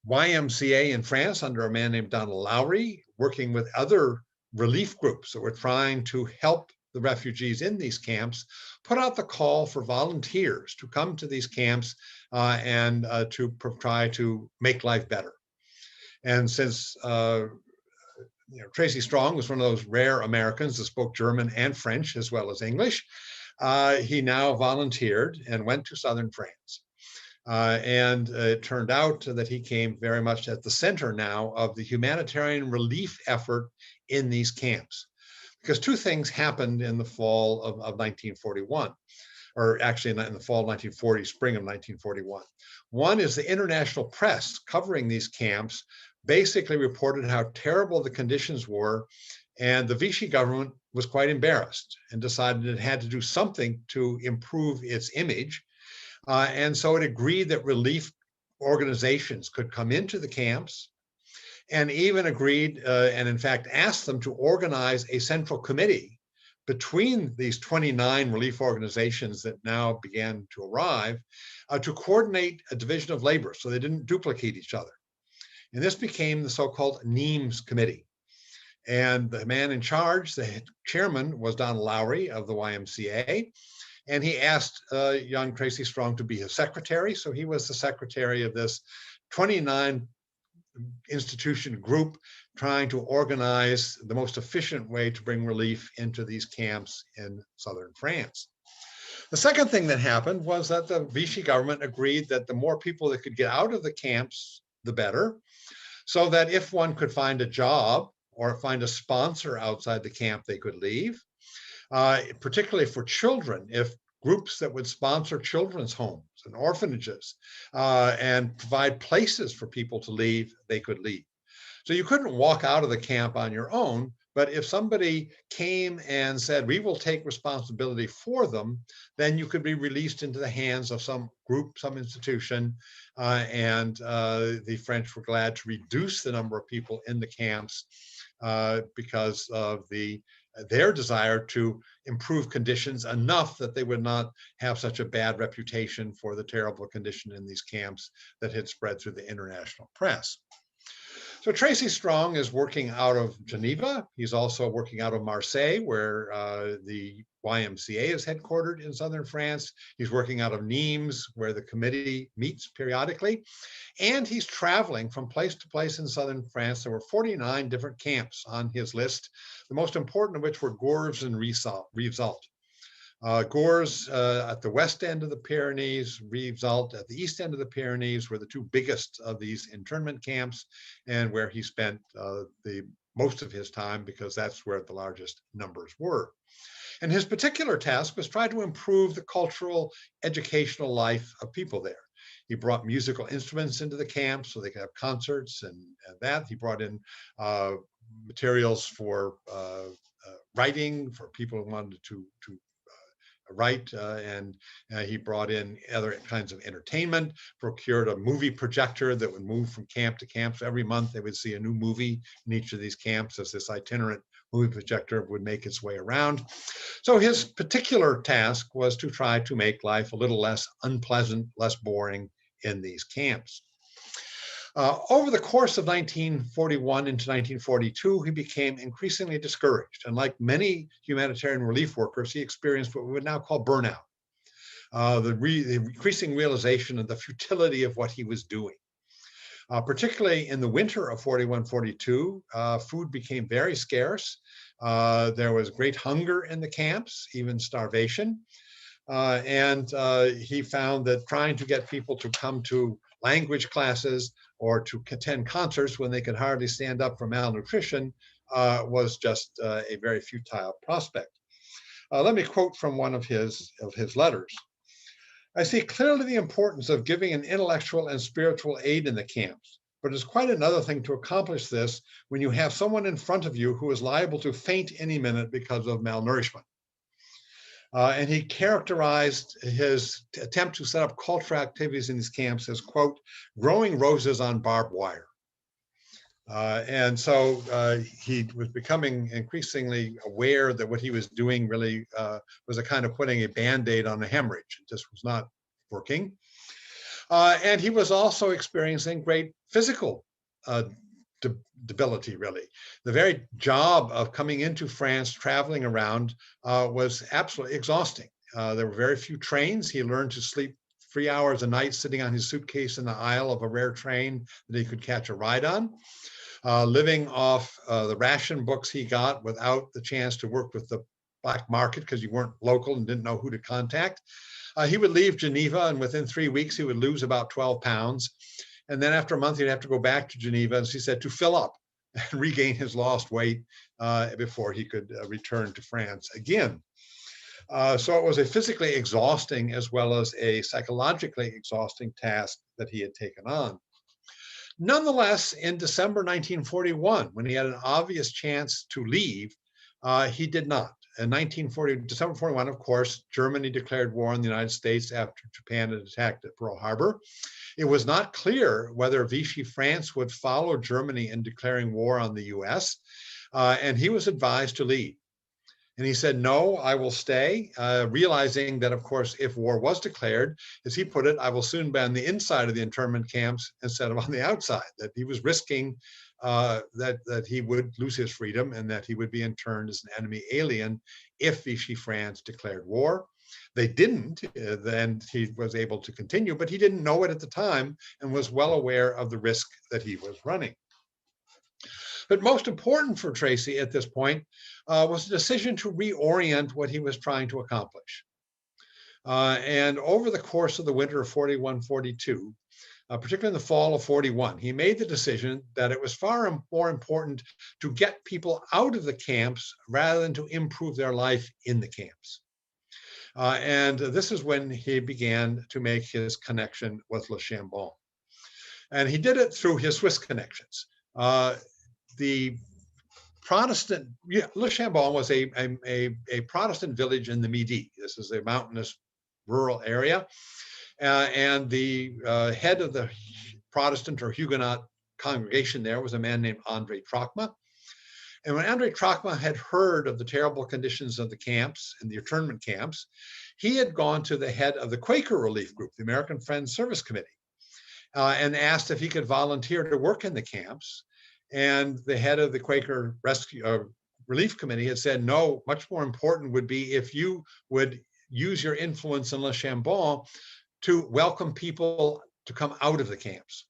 Speaker 8: YMCA in France, under a man named Donald Lowry, working with other relief groups that were trying to help the refugees in these camps, put out the call for volunteers to come to these camps and to try to make life better. And since Tracy Strong was one of those rare Americans that spoke German and French as well as English, he now volunteered and went to southern France. And it turned out that he came very much at the center now of the humanitarian relief effort in these camps. Because two things happened in the fall of 1941, or actually in the fall of 1940, spring of 1941. One is the international press covering these camps basically reported how terrible the conditions were, and the Vichy government was quite embarrassed and decided it had to do something to improve its image. And so it agreed that relief organizations could come into the camps, and even agreed and in fact asked them to organize a central committee between these 29 relief organizations that now began to arrive to coordinate a division of labor so they didn't duplicate each other. And this became the so-called Nîmes Committee. And the man in charge, the chairman, was Donald Lowry of the YMCA. And he asked young Tracy Strong to be his secretary. So he was the secretary of this 29 institution group trying to organize the most efficient way to bring relief into these camps in southern France. The second thing that happened was that the Vichy government agreed that the more people that could get out of the camps, the better, so that if one could find a job or find a sponsor outside the camp, they could leave. Particularly for children, if groups that would sponsor children's homes and orphanages and provide places for people to leave, they could leave. So you couldn't walk out of the camp on your own, but if somebody came and said, we will take responsibility for them, then you could be released into the hands of some group, some institution, and the French were glad to reduce the number of people in the camps because of their desire to improve conditions enough that they would not have such a bad reputation for the terrible condition in these camps that had spread through the international press. So Tracy Strong is working out of Geneva. He's also working out of Marseille, where the YMCA is headquartered in southern France. He's working out of Nîmes, where the committee meets periodically. And he's traveling from place to place in southern France. There were 49 different camps on his list, the most important of which were Gours and Rivesaltes. Gours at the west end of the Pyrenees, Rivesaltes at the east end of the Pyrenees were the two biggest of these internment camps, and where he spent the most of his time because that's where the largest numbers were. And his particular task was try to improve the cultural, educational life of people there. He brought musical instruments into the camp so they could have concerts and that. He brought in materials for writing for people who wanted to write, and he brought in other kinds of entertainment, procured a movie projector that would move from camp to camp. So every month they would see a new movie in each of these camps as this itinerant movie projector would make its way around. So his particular task was to try to make life a little less unpleasant, less boring in these camps. Over the course of 1941 into 1942, he became increasingly discouraged. And like many humanitarian relief workers, he experienced what we would now call burnout, the increasing realization of the futility of what he was doing. Particularly in the winter of 41-42, food became very scarce. There was great hunger in the camps, even starvation. And he found that trying to get people to come to language classes or to attend concerts when they could hardly stand up for malnutrition was just a very futile prospect. Let me quote from one of his letters. I see clearly the importance of giving an intellectual and spiritual aid in the camps, but it's quite another thing to accomplish this when you have someone in front of you who is liable to faint any minute because of malnourishment. And he characterized his attempt to set up cultural activities in these camps as, quote, growing roses on barbed wire. And so he was becoming increasingly aware that what he was doing really was a kind of putting a Band-Aid on a hemorrhage. It just was not working. And he was also experiencing great physical debility, really. The very job of coming into France, traveling around, was absolutely exhausting. There were very few trains. He learned to sleep 3 hours a night sitting on his suitcase in the aisle of a rare train that he could catch a ride on. Living off the ration books he got without the chance to work with the black market because you weren't local and didn't know who to contact. He would leave Geneva, and within 3 weeks, he would lose about 12 pounds. And then after a month, he'd have to go back to Geneva, as he said, to fill up and regain his lost weight before he could return to France again. So it was a physically exhausting as well as a psychologically exhausting task that he had taken on. Nonetheless, in December 1941, when he had an obvious chance to leave, he did not. In December 41, of course, Germany declared war on the United States after Japan had attacked at Pearl Harbor. It was not clear whether Vichy France would follow Germany in declaring war on the US, and he was advised to leave. And he said, no, I will stay, realizing that, of course, if war was declared, as he put it, I will soon be on the inside of the internment camps instead of on the outside, that he was risking that he would lose his freedom and that he would be interned as an enemy alien if Vichy France declared war. They didn't, then he was able to continue, but he didn't know it at the time and was well aware of the risk that he was running. But most important for Tracy at this point was the decision to reorient what he was trying to accomplish. And over the course of the winter of 41-42, particularly in the fall of 41, he made the decision that it was far more important to get people out of the camps rather than to improve their life in the camps. And this is when he began to make his connection with Le Chambon. And he did it through his Swiss connections. The Protestant, Le Chambon was a Protestant village in the Midi. This is a mountainous rural area. And the head of the Protestant or Huguenot congregation there was a man named André Trachma. And when André Trachma had heard of the terrible conditions of the camps and the internment camps, he had gone to the head of the Quaker Relief Group, the American Friends Service Committee, and asked if he could volunteer to work in the camps. And the head of the Quaker Relief Committee had said, no, much more important would be if you would use your influence in Le Chambon to welcome people to come out of the camps.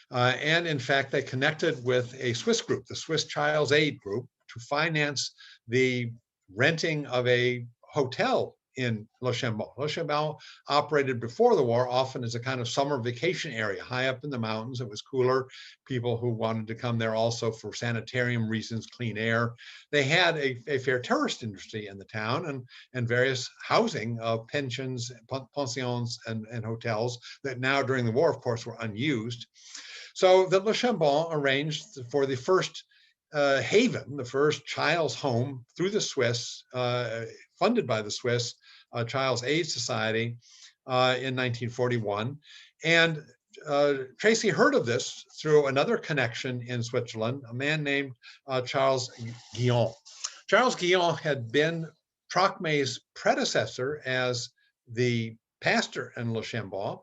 Speaker 8: And in fact, they connected with a Swiss group, the Swiss Child's Aid Group, to finance the renting of a hotel in Le Chambon. Le Chambon operated before the war often as a kind of summer vacation area high up in the mountains. It was cooler. People who wanted to come there also for sanitarium reasons, clean air. They had a fair tourist industry in the town and various housing of pensions, pensions and hotels that now during the war, of course, were unused. So that Le Chambon arranged for the first haven, the first child's home through the Swiss, funded by the Swiss Child's Aid Society in 1941. And Tracy heard of this through another connection in Switzerland, a man named Charles Guillon. Charles Guillon had been Trachma's predecessor as the pastor in Le Chambon,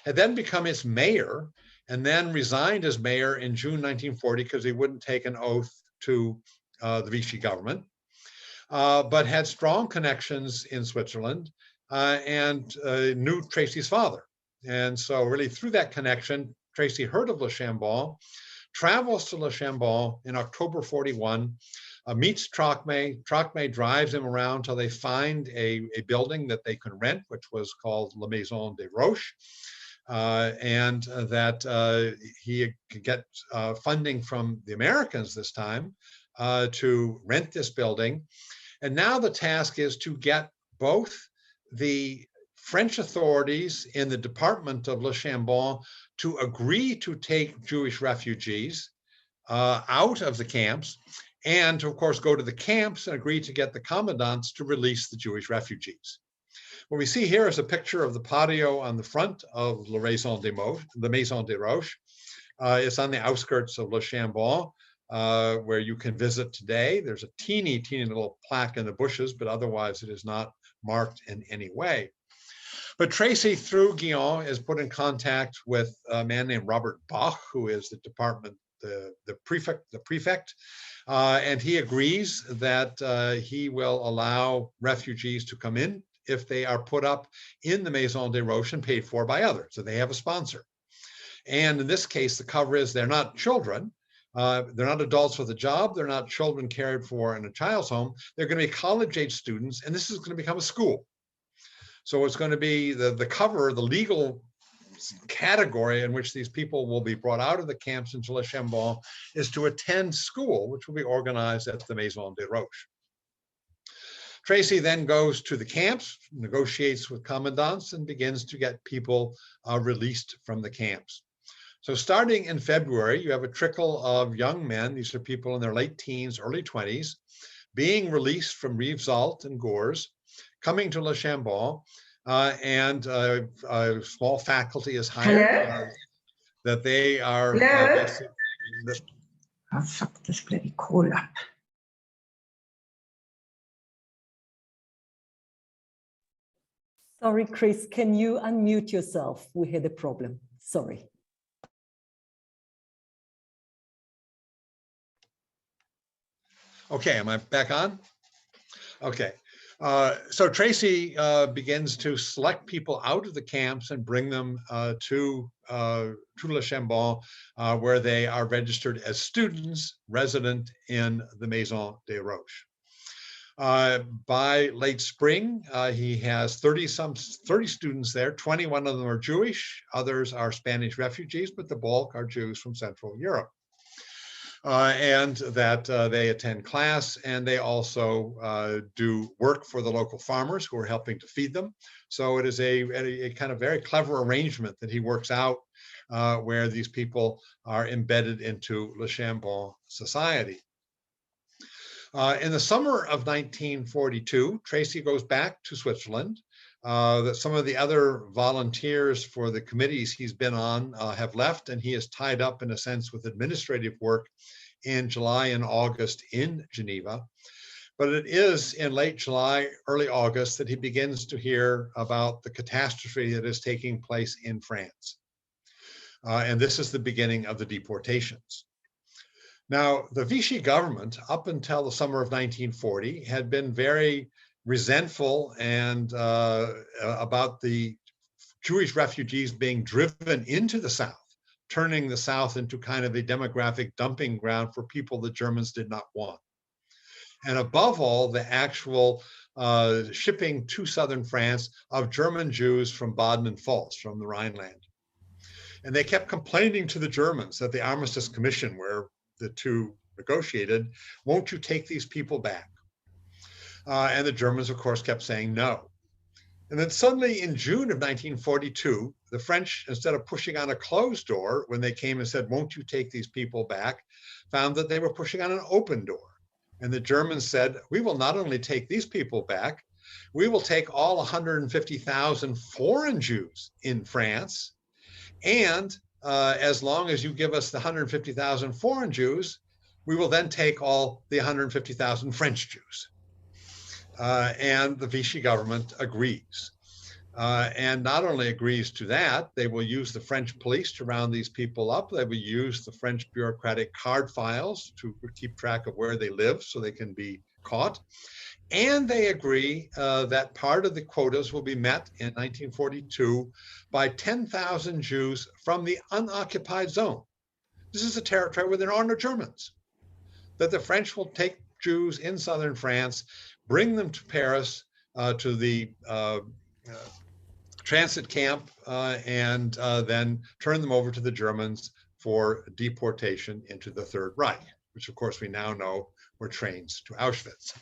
Speaker 8: had then become its mayor, and then resigned as mayor in June 1940 because he wouldn't take an oath to the Vichy government, but had strong connections in Switzerland and knew Tracy's father. And so really through that connection, Tracy heard of Le Chambon, travels to Le Chambon in October 41, meets Trocmé. Trocmé drives him around till they find a building that they can rent, which was called La Maison des Roches, and that he could get funding from the Americans this time to rent this building. And now the task is to get both the French authorities in the department of Le Chambon to agree to take Jewish refugees out of the camps, and to, of course, go to the camps and agree to get the commandants to release the Jewish refugees. What we see here is a picture of the patio on the front of La Maison des Roches. It's on the outskirts of Le Chambon, where you can visit today. There's a teeny, teeny little plaque in the bushes, but otherwise it is not marked in any way. But Tracy, through Guillaume, is put in contact with a man named Robert Bach, who is the department, the prefect, and he agrees that he will allow refugees to come in if they are put up in the Maison des Roches and paid for by others. So they have a sponsor. And in this case, the cover is they're not children. They're not adults with a job. They're not children cared for in a child's home. They're going to be college-age students, and this is going to become a school. So it's going to be the cover, the legal category in which these people will be brought out of the camps into Le Chambon is to attend school, which will be organized at the Maison des Roches. Tracy then goes to the camps, negotiates with commandants, and begins to get people released from the camps. So starting in February, you have a trickle of young men, these are people in their late teens, early 20s, being released from Rivesaltes and Gurs, coming to Le Chambon, and a small faculty is hired that they are
Speaker 4: I'll suck this bloody call up.
Speaker 7: Sorry, Chris, can you unmute yourself? We had a problem. Sorry.
Speaker 8: Okay, am I back on? Okay. So Tracy begins to select people out of the camps and bring them to Le Chambon, where they are registered as students resident in the Maison des Roches. By late spring, he has 30 students there. 21 of them are Jewish, others are Spanish refugees, but the bulk are Jews from Central Europe. And that they attend class, and they also do work for the local farmers who are helping to feed them. So it is a kind of very clever arrangement that he works out where these people are embedded into Le Chambon society. In the summer of 1942, Tracy goes back to Switzerland. Some of the other volunteers for the committees he's been on have left, and he is tied up in a sense with administrative work in July and August in Geneva. But it is in late July, early August that he begins to hear about the catastrophe that is taking place in France. And this is the beginning of the deportations. Now, the Vichy government, up until the summer of 1940, had been very resentful and about the Jewish refugees being driven into the South, turning the South into kind of a demographic dumping ground for people the Germans did not want. And above all, the actual shipping to southern France of German Jews from Baden and Pfalz, from the Rhineland. And they kept complaining to the Germans that the Armistice Commission, where the two negotiated, won't you take these people back? And the Germans, of course, kept saying no. And then suddenly in June of 1942, the French, instead of pushing on a closed door when they came and said, won't you take these people back, found that they were pushing on an open door. And the Germans said, we will not only take these people back, we will take all 150,000 foreign Jews in France. And as long as you give us the 150,000 foreign Jews, we will then take all the 150,000 French Jews. And the Vichy government agrees. and not only agrees to that, they will use the French police to round these people up. They will use the French bureaucratic card files to keep track of where they live so they can be caught. And they agree that part of the quotas will be met in 1942 by 10,000 Jews from the unoccupied zone. This is a territory where there are no Germans. That the French will take Jews in southern France, bring them to Paris, to the transit camp, and then turn them over to the Germans for deportation into the Third Reich, which of course we now know were trains to Auschwitz.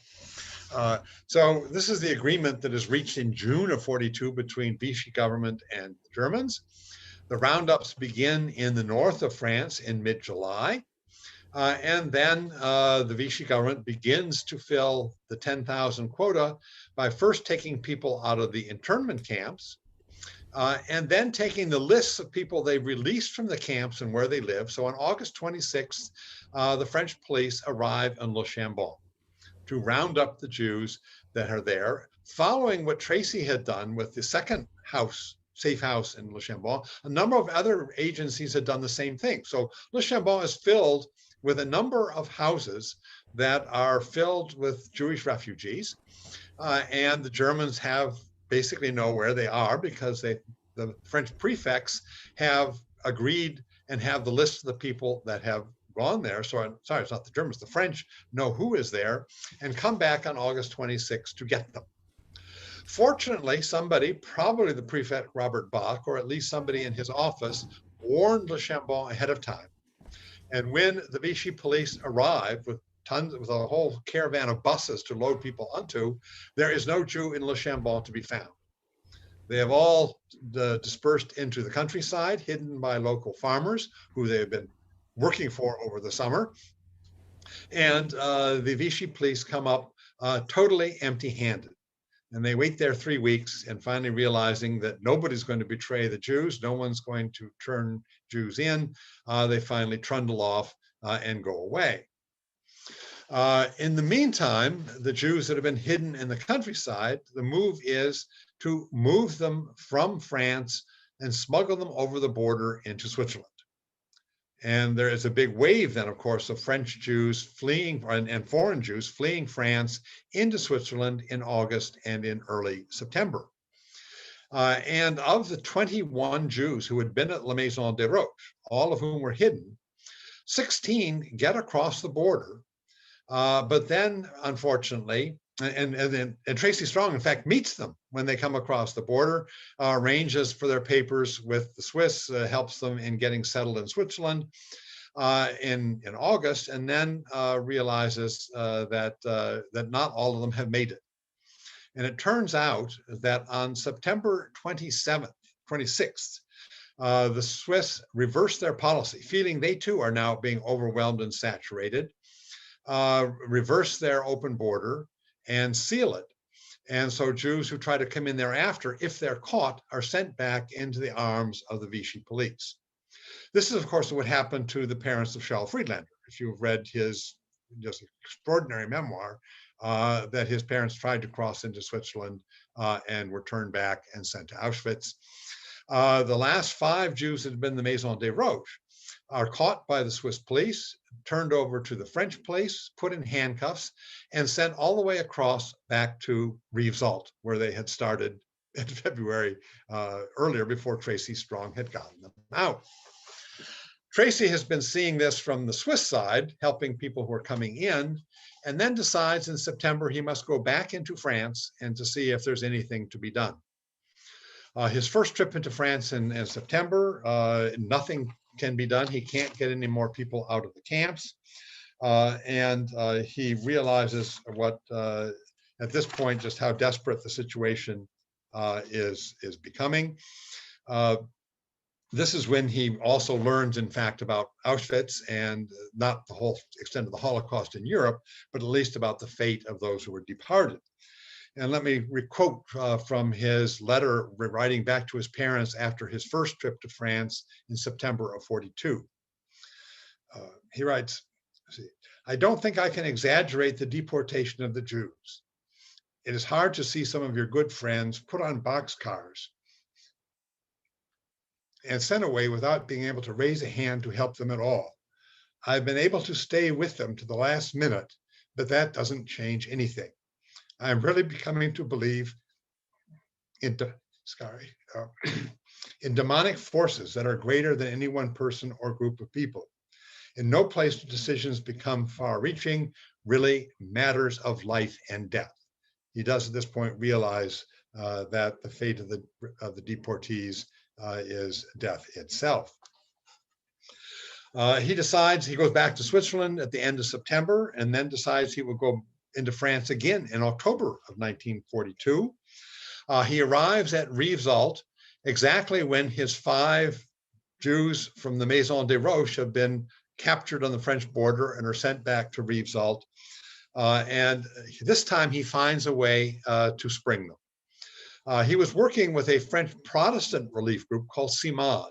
Speaker 8: So this is the agreement that is reached in June of 42 between Vichy government and the Germans. The roundups begin in the north of France in mid-July. And then the Vichy government begins to fill the 10,000 quota by first taking people out of the internment camps, and then taking the lists of people they released from the camps and where they live. So on August 26th, the French police arrive in Le Chambon to round up the Jews that are there, following what Tracy had done with the second house, safe house in Le Chambon. A number of other agencies had done the same thing. So Le Chambon is filled with a number of houses that are filled with Jewish refugees, and the Germans have basically know where they are because the French prefects have agreed and have the list of the people that have gone there. So sorry, it's not the Germans, the French know who is there and come back on August 26th to get them. Fortunately, somebody, probably the prefect Robert Bach, or at least somebody in his office, warned Le Chambon ahead of time. And when the Vichy police arrived with a whole caravan of buses to load people onto, there is no Jew in Le Chambon to be found. They have all dispersed into the countryside, hidden by local farmers who they have been working for over the summer. And the Vichy police come up totally empty-handed. And they wait there 3 weeks, and finally realizing that nobody's going to betray the Jews, no one's going to turn Jews in, they finally trundle off and go away. In the meantime, the Jews that have been hidden in the countryside, the move is to move them from France and smuggle them over the border into Switzerland. And there is a big wave then, of course, of French Jews fleeing and foreign Jews fleeing France into Switzerland in August and in early September. And of the 21 Jews who had been at La Maison des Roches, all of whom were hidden, 16 get across the border. But then, unfortunately, and Tracy Strong, in fact, meets them when they come across the border, arranges for their papers with the Swiss, helps them in getting settled in Switzerland in August, and then realizes that not all of them have made it. And it turns out that on September 26th, the Swiss reversed their policy, feeling they too are now being overwhelmed and saturated, reverse their open border and seal it. And so Jews who try to come in thereafter, if they're caught, are sent back into the arms of the Vichy police. This is, of course, what happened to the parents of Charles Friedlander. If you've read his just extraordinary memoir, that his parents tried to cross into Switzerland and were turned back and sent to Auschwitz. The last 5 Jews that had been in the Maison des Roches are caught by the Swiss police, turned over to the French police, put in handcuffs, and sent all the way across back to Rivesaltes, where they had started in February earlier before Tracy Strong had gotten them out. Tracy has been seeing this from the Swiss side, helping people who are coming in, and then decides in September he must go back into France and to see if there's anything to be done. His first trip into France in September, nothing can be done. He can't get any more people out of the camps. And he realizes at this point, just how desperate the situation is becoming. This is when he also learns, in fact, about Auschwitz and not the whole extent of the Holocaust in Europe, but at least about the fate of those who were departed. And let me quote from his letter writing back to his parents after his first trip to France in September of 42. He writes, "I don't think I can exaggerate the deportation of the Jews. it is hard to see some of your good friends put on boxcars and sent away without being able to raise a hand to help them at all. I've been able to stay with them to the last minute, but that doesn't change anything. I'm really becoming to believe in, in demonic forces that are greater than any one person or group of people. In no place do decisions become far-reaching, really matters of life and death. He does at this point realize that the fate of the deportees is death itself. He decides he goes back to Switzerland at the end of September and then decides he will go into France again in October of 1942. He arrives at Rivesaltes exactly when his 5 Jews from the Maison des Roches have been captured on the French border and are sent back to Rivesaltes. And this time he finds a way to spring them. He was working with a French Protestant relief group called CIMAD.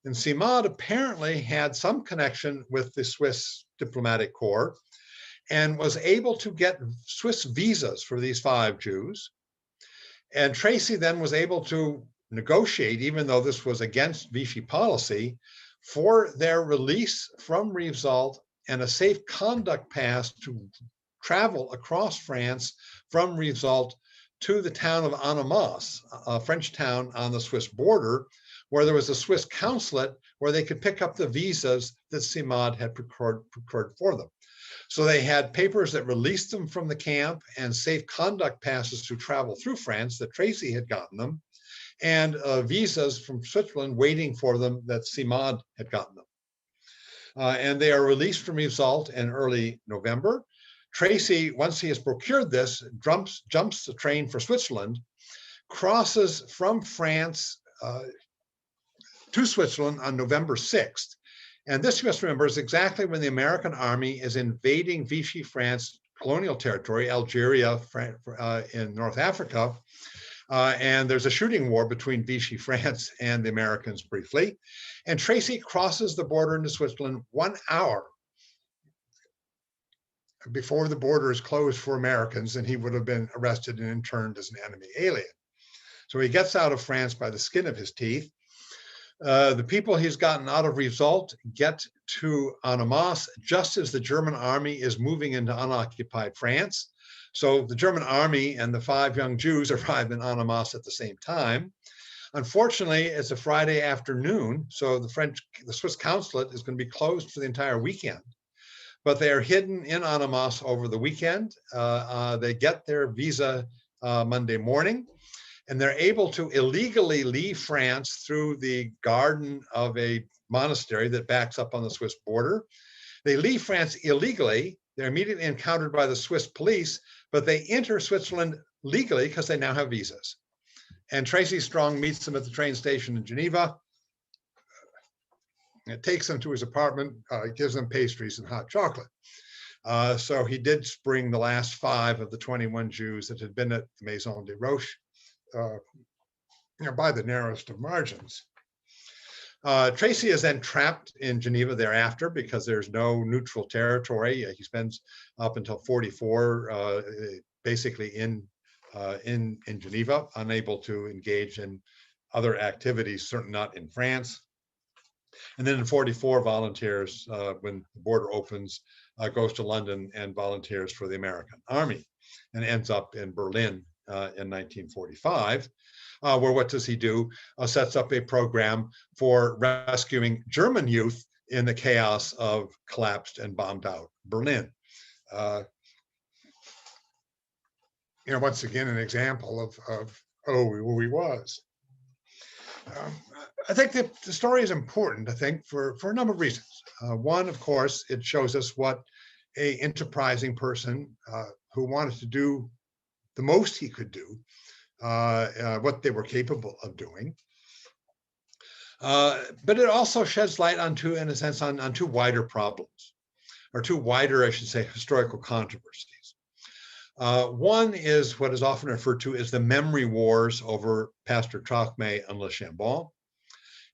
Speaker 8: And CIMAD apparently had some connection with the Swiss diplomatic corps and was able to get Swiss visas for these 5 Jews. And Tracy then was able to negotiate, even though this was against Vichy policy, for their release from Rivesaltes and a safe conduct pass to travel across France from Rivesaltes to the town of Annemasse, a French town on the Swiss border, where there was a Swiss consulate where they could pick up the visas that CIMAD had procured for them. So they had papers that released them from the camp and safe conduct passes to travel through France that Tracy had gotten them, and visas from Switzerland waiting for them that CIMAD had gotten them. And they are released from Rivesaltes in early November. Tracy, once he has procured this, jumps the train for Switzerland, crosses from France to Switzerland on November 6th. And this, you must remember, is exactly when the American army is invading Vichy France colonial territory, Algeria, in North Africa. And there's a shooting war between Vichy France and the Americans briefly. And Tracy crosses the border into Switzerland 1 hour before the border is closed for Americans, and he would have been arrested and interned as an enemy alien. So he gets out of France by the skin of his teeth. The people he's gotten out of Rivesaltes get to Annemasse just as the German army is moving into unoccupied France. So the German army and the 5 young Jews arrive in Annemasse at the same time. Unfortunately, it's a Friday afternoon, so the Swiss consulate is going to be closed for the entire weekend. But they are hidden in Annemasse over the weekend. They get their visa Monday morning, and they're able to illegally leave France through the garden of a monastery that backs up on the Swiss border. They leave France illegally. They're immediately encountered by the Swiss police, but they enter Switzerland legally because they now have visas. And Tracy Strong meets them at the train station in Geneva. It takes them to his apartment, gives them pastries and hot chocolate. So he did spring the last 5 of the 21 Jews that had been at the Maison des Roches by the narrowest of margins. Tracy is then trapped in Geneva thereafter because there's no neutral territory. He spends up until 44 basically in Geneva, unable to engage in other activities, certainly not in France. And then in 44 volunteers when the border opens, goes to London and volunteers for the American Army and ends up in Berlin in 1945, where what does he do? Sets up a program for rescuing German youth in the chaos of collapsed and bombed out Berlin. Once again, an example of who he was. I think that the story is important, I think, for a number of reasons. One, of course, it shows us what an enterprising person who wanted to do the most he could do, what they were capable of doing. But it also sheds light onto, in a sense, on 2 wider problems, or 2 wider, I should say, historical controversies. One is what is often referred to as the memory wars over Pastor Trocmé and Le Chambon.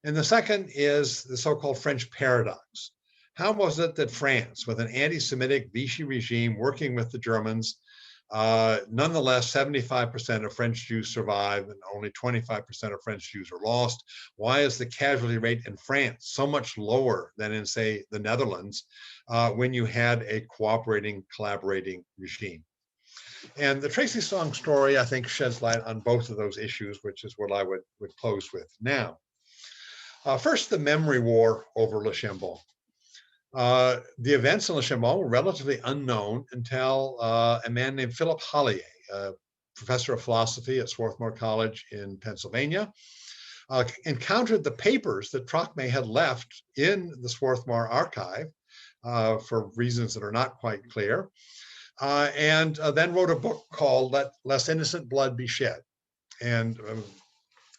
Speaker 8: And the second is the so-called French paradox. How was it that France, with an anti-Semitic Vichy regime working with the Germans, Nonetheless, 75% of French Jews survive and only 25% of French Jews are lost. Why is the casualty rate in France so much lower than in, say, the Netherlands when you had a collaborating regime? And the Tracy Song story, I think, sheds light on both of those issues, which is what I would close with now. First, the memory war over Le Chambon. The events in Le Chambon were relatively unknown until a man named Philip Hollier, a professor of philosophy at Swarthmore College in Pennsylvania, encountered the papers that Trocmé had left in the Swarthmore archive for reasons that are not quite clear, and then wrote a book called Let Less Innocent Blood Be Shed. And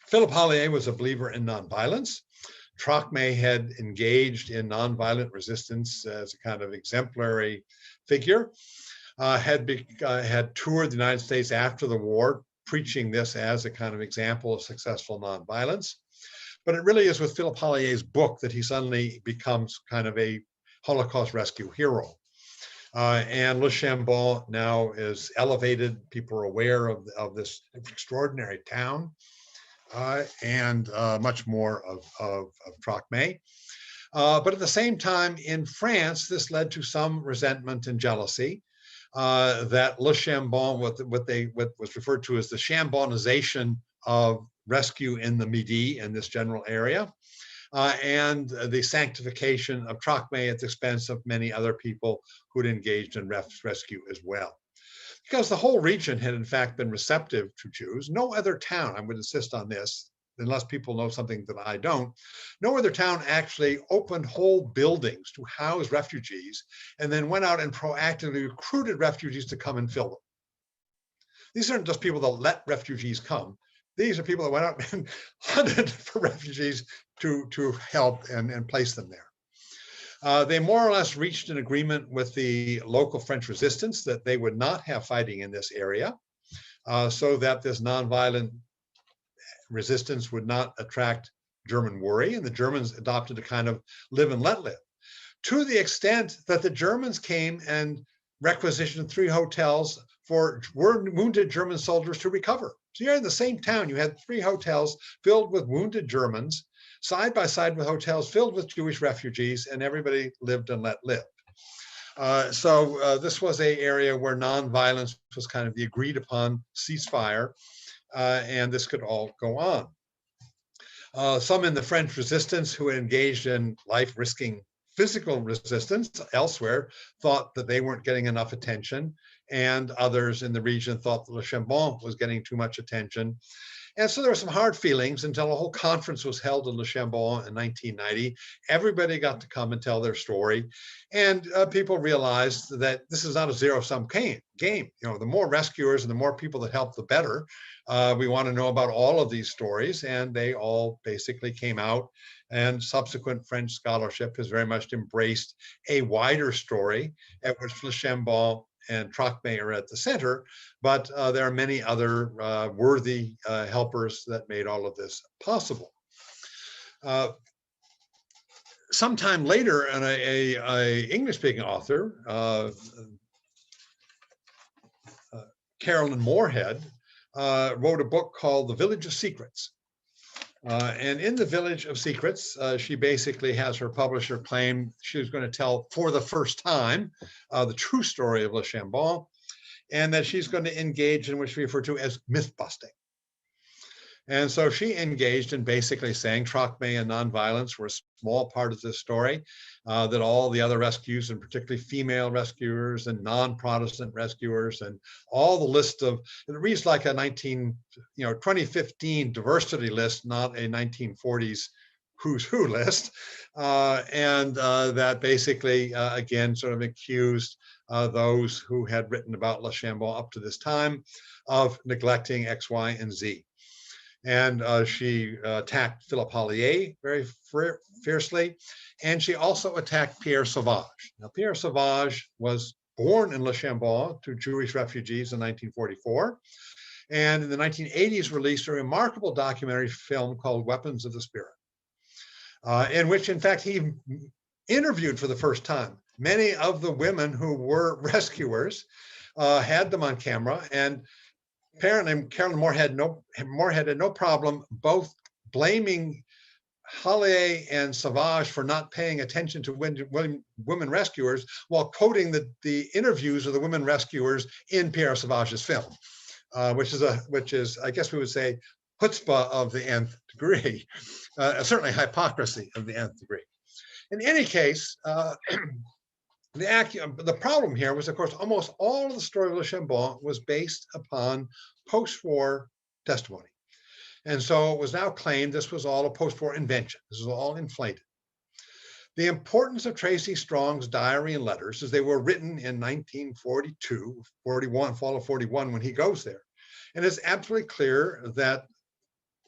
Speaker 8: Philip Hollier was a believer in nonviolence. Trocmé had engaged in nonviolent resistance as a kind of exemplary figure, had toured the United States after the war, preaching this as a kind of example of successful nonviolence. But it really is with Philip Hollier's book that he suddenly becomes kind of a Holocaust rescue hero. And Le Chambon now is elevated. People are aware of this extraordinary town. And much more of Trocmé. But at the same time, in France, this led to some resentment and jealousy that Le Chambon, what was referred to as the Chambonization of rescue in the Midi, in this general area, and the sanctification of Trocmé at the expense of many other people who'd engaged in rescue as well. Because the whole region had in fact been receptive to Jews. No other town, I would insist on this, unless people know something that I don't, no other town actually opened whole buildings to house refugees and then went out and proactively recruited refugees to come and fill them. These aren't just people that let refugees come. These are people that went out and hunted for refugees to help and place them there. They more or less reached an agreement with the local French resistance that they would not have fighting in this area, so that this nonviolent resistance would not attract German worry, and the Germans adopted a kind of live and let live, to the extent that the Germans came and requisitioned 3 hotels for wounded German soldiers to recover. So you're in the same town, you had 3 hotels filled with wounded Germans, side by side with hotels filled with Jewish refugees, and everybody lived and let live. So this was an area where nonviolence was kind of the agreed upon ceasefire, and this could all go on. Some in the French resistance who engaged in life-risking physical resistance elsewhere thought that they weren't getting enough attention, and others in the region thought that Le Chambon was getting too much attention. And so there were some hard feelings until a whole conference was held in Le Chambon in 1990. Everybody got to come and tell their story. And people realized that this is not a zero-sum game. You know, the more rescuers and the more people that help, the better. We want to know about all of these stories, and they all basically came out. And subsequent French scholarship has very much embraced a wider story at which Le Chambon and Trocmé are at the center, but there are many other worthy helpers that made all of this possible. Sometime later, an English-speaking author, Carolyn Moorhead, wrote a book called The Village of Secrets. And in The Village of Secrets, she basically has her publisher claim she was going to tell for the first time the true story of Le Chambon, and that she's going to engage in what we refer to as myth busting. And so she engaged in basically saying Trocmé and nonviolence were a small part of this story, that all the other rescues, and particularly female rescuers and non-Protestant rescuers, and all the list of, it reads like a 2015 diversity list, not a 1940s who's who list, and that basically, again, sort of accused those who had written about Le Chambon up to this time of neglecting X, Y, and Z. And she attacked Philip Hollier very fiercely, and she also attacked Pierre Sauvage. Now, Pierre Sauvage was born in Le Chambon to Jewish refugees in 1944, and in the 1980s released a remarkable documentary film called Weapons of the Spirit, in which, in fact, he interviewed for the first time many of the women who were rescuers, had them on camera, and apparently Carolyn Moorhead had no problem both blaming Halle and Savage for not paying attention to women rescuers while quoting the interviews of the women rescuers in Pierre Savage's film, which is, I guess we would say, chutzpah of the nth degree, certainly hypocrisy of the nth degree. In any case, the problem here was, of course, almost all of the story of Le Chambon was based upon post-war testimony. And so it was now claimed this was all a post-war invention. This was all inflated. The importance of Tracy Strong's diary and letters, as they were written in 1942, 41, fall of 41, when he goes there. And it's absolutely clear that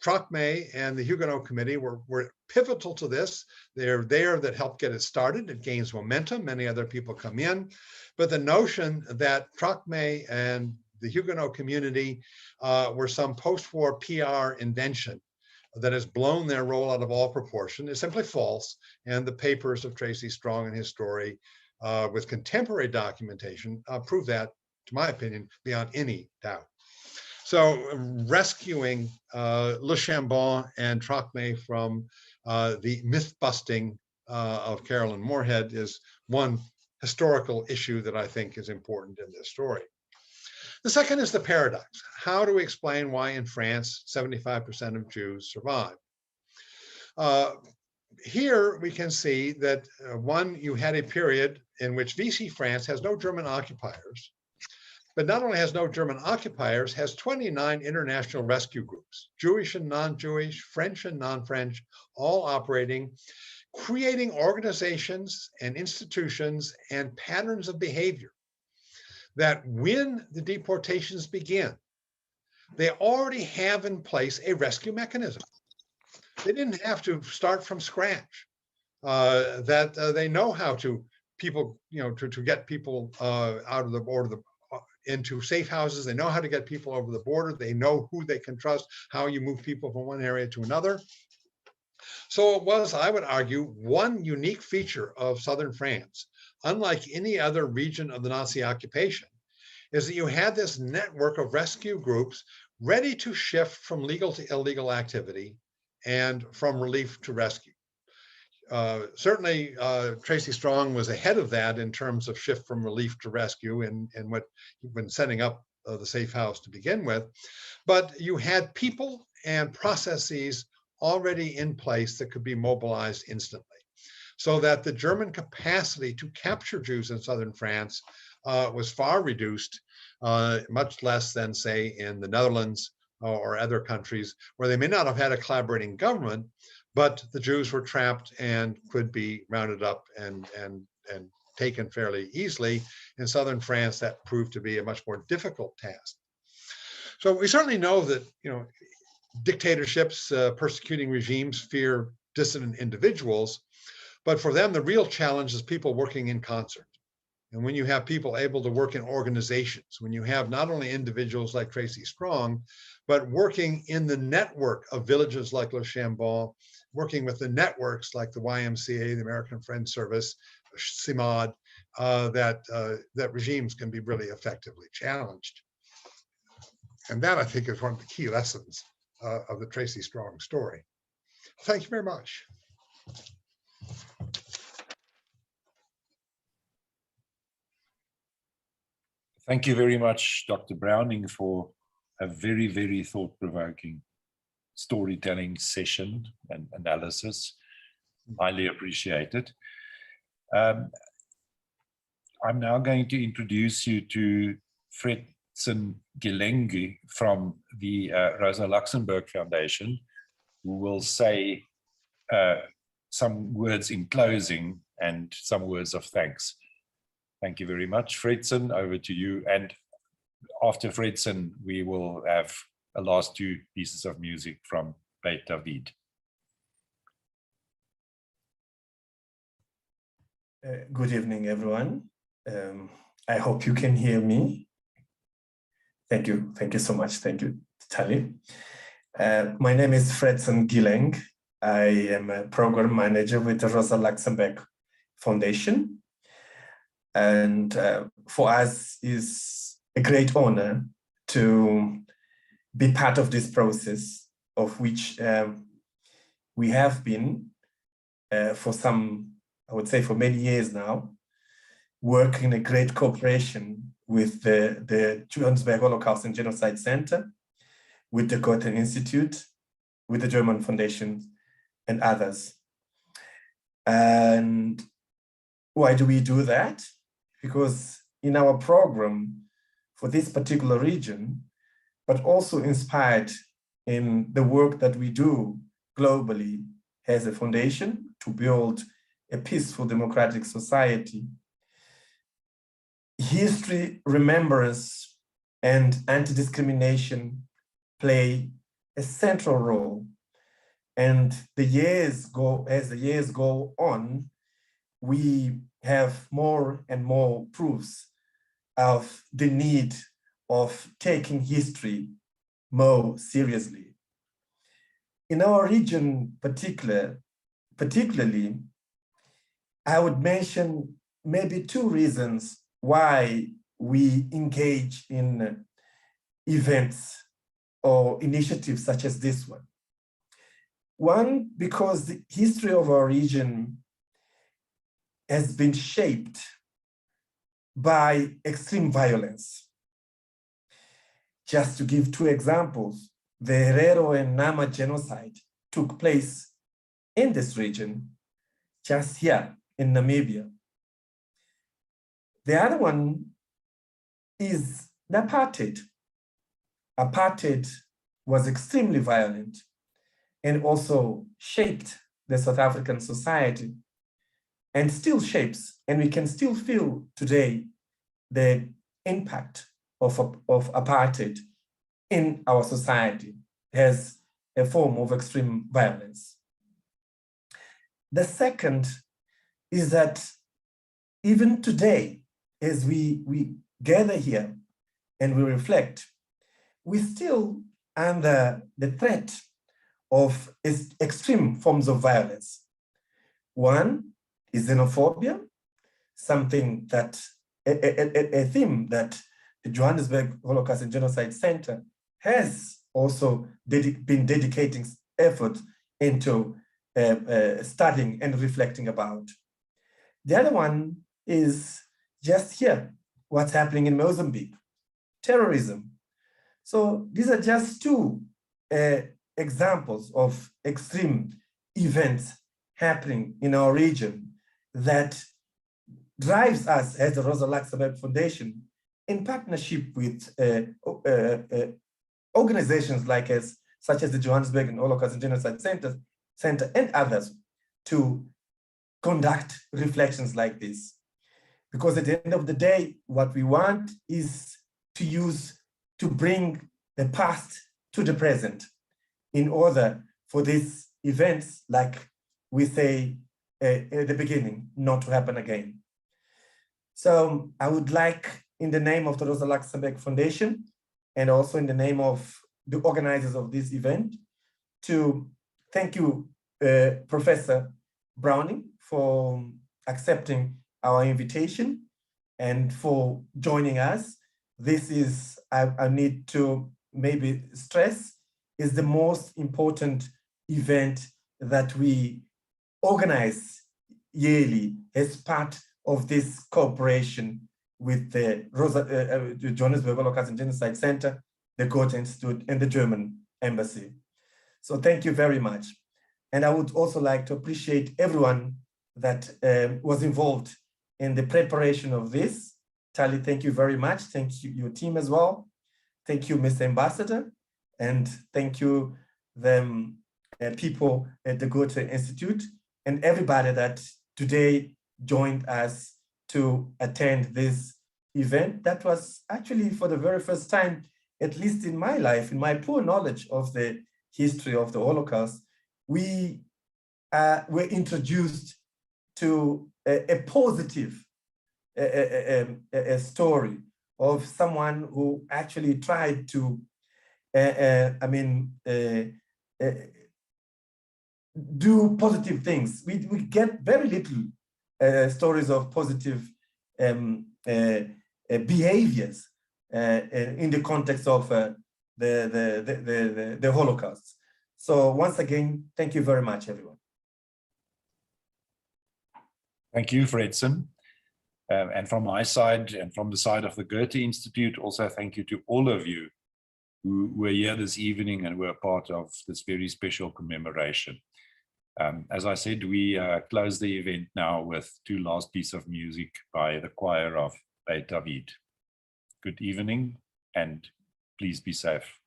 Speaker 8: Trocmé and the Huguenot Committee were pivotal to this. They're there that helped get it started. It gains momentum. Many other people come in. But the notion that Trocmé and the Huguenot community were some post-war PR invention that has blown their role out of all proportion is simply false. And the papers of Tracy Strong and his story with contemporary documentation prove that, to my opinion, beyond any doubt. So rescuing Le Chambon and Trocmé from the myth-busting of Carolyn Moorhead is one historical issue that I think is important in this story. The second is the paradox. How do we explain why in France 75% of Jews survive? Here we can see that you had a period in which Vichy France has no German occupiers, but not only has no German occupiers, has 29 international rescue groups, Jewish and non-Jewish, French and non-French, all operating, creating organizations and institutions and patterns of behavior that when the deportations begin, they already have in place a rescue mechanism. They didn't have to start from scratch. They know how to get people out of the border into safe houses. They know how to get people over the border. They know who they can trust, how you move people from one area to another. So it was, I would argue, one unique feature of southern France, unlike any other region of the Nazi occupation, is that you had this network of rescue groups ready to shift from legal to illegal activity and from relief to rescue. Certainly, Tracy Strong was ahead of that in terms of shift from relief to rescue and when setting up the safe house to begin with. But you had people and processes already in place that could be mobilized instantly, so that the German capacity to capture Jews in southern France was far reduced, much less than, say, in the Netherlands or other countries where they may not have had a collaborating government, but the Jews were trapped and could be rounded up and taken fairly easily. In southern France, that proved to be a much more difficult task. So we certainly know that, dictatorships, persecuting regimes fear dissident individuals, but for them, the real challenge is people working in concert. And when you have people able to work in organizations, when you have not only individuals like Tracy Strong, but working in the network of villages like Le Chambon, working with the networks like the YMCA, the American Friends Service, CIMAD, that regimes can be really effectively challenged. And that, I think, is one of the key lessons of the Tracy Strong story. Thank you very much.
Speaker 3: Thank you very much, Dr. Browning, for a very, very thought-provoking storytelling session and analysis. Highly appreciated. I'm now going to introduce you to Fredson Gilenge from the Rosa Luxemburg Foundation, who will say some words in closing and some words of thanks. Thank you very much. Fredson, over to you. And after Fredson, we will have the last two pieces of music from Beit David.
Speaker 9: Good evening, everyone. I hope you can hear me. Thank you. Thank you so much. Thank you, Tali. My name is Fredson Gilenge. I am a program manager with the Rosa Luxemburg Foundation. And for us, is a great honor to be part of this process, of which we have been for some, I would say for many years now, working in a great cooperation with the Johannesburg Holocaust and Genocide Center, with the Goethe-Institut, with the German Foundation and others. And why do we do that? Because in our program for this particular region, but also inspired in the work that we do globally as a foundation to build a peaceful democratic society, history, remembrance, and anti-discrimination play a central role. And as the years go on, we have more and more proofs of the need of taking history more seriously. In our region particularly, I would mention maybe two reasons why we engage in events or initiatives such as this one. One, because the history of our region has been shaped by extreme violence. Just to give two examples, the Herero and Nama genocide took place in this region, just here in Namibia. The other one is the apartheid. Apartheid was extremely violent and also shaped the South African society and still shapes, and we can still feel today the impact of apartheid in our society as a form of extreme violence. The second is that even today, as we gather here and we reflect, we're still under the threat of extreme forms of violence. One is xenophobia, something that, a theme that the Johannesburg Holocaust and Genocide Center has also been dedicating effort into studying and reflecting about. The other one is just here, what's happening in Mozambique, terrorism. So these are just two examples of extreme events happening in our region that drives us as the Rosa Luxemburg Foundation in partnership with organizations such as the Johannesburg and Holocaust and Genocide Center and others to conduct reflections like this. Because at the end of the day, what we want is to bring the past to the present in order for these events, like we say at the beginning, not to happen again. So I would like, in the name of the Rosa Luxemburg Foundation, and also in the name of the organizers of this event, to thank you, Professor Browning, for accepting our invitation and for joining us. This is, I need to maybe stress, is the most important event that we organize yearly as part of this cooperation with the Johannesburg Holocaust and Genocide Center, the Goethe-Institut, and the German Embassy. So thank you very much. And I would also like to appreciate everyone that was involved in the preparation of this. Tali, thank you very much. Thank you, your team as well. Thank you, Mr. Ambassador. And thank you, the people at the Goethe-Institut and everybody that today joined us to attend this event. That was actually for the very first time, at least in my life, in my poor knowledge of the history of the Holocaust, we were introduced to a positive story of someone who actually tried to, do positive things. We get very little stories of positive behaviors in the context of the Holocaust. So once again, thank you very much, everyone.
Speaker 3: Thank you, Fredson. And from my side and from the side of the Goethe-Institut, also thank you to all of you who were here this evening and were part of this very special commemoration. As I said, we close the event now with two last pieces of music by the choir of Beit David. Good evening and please be safe.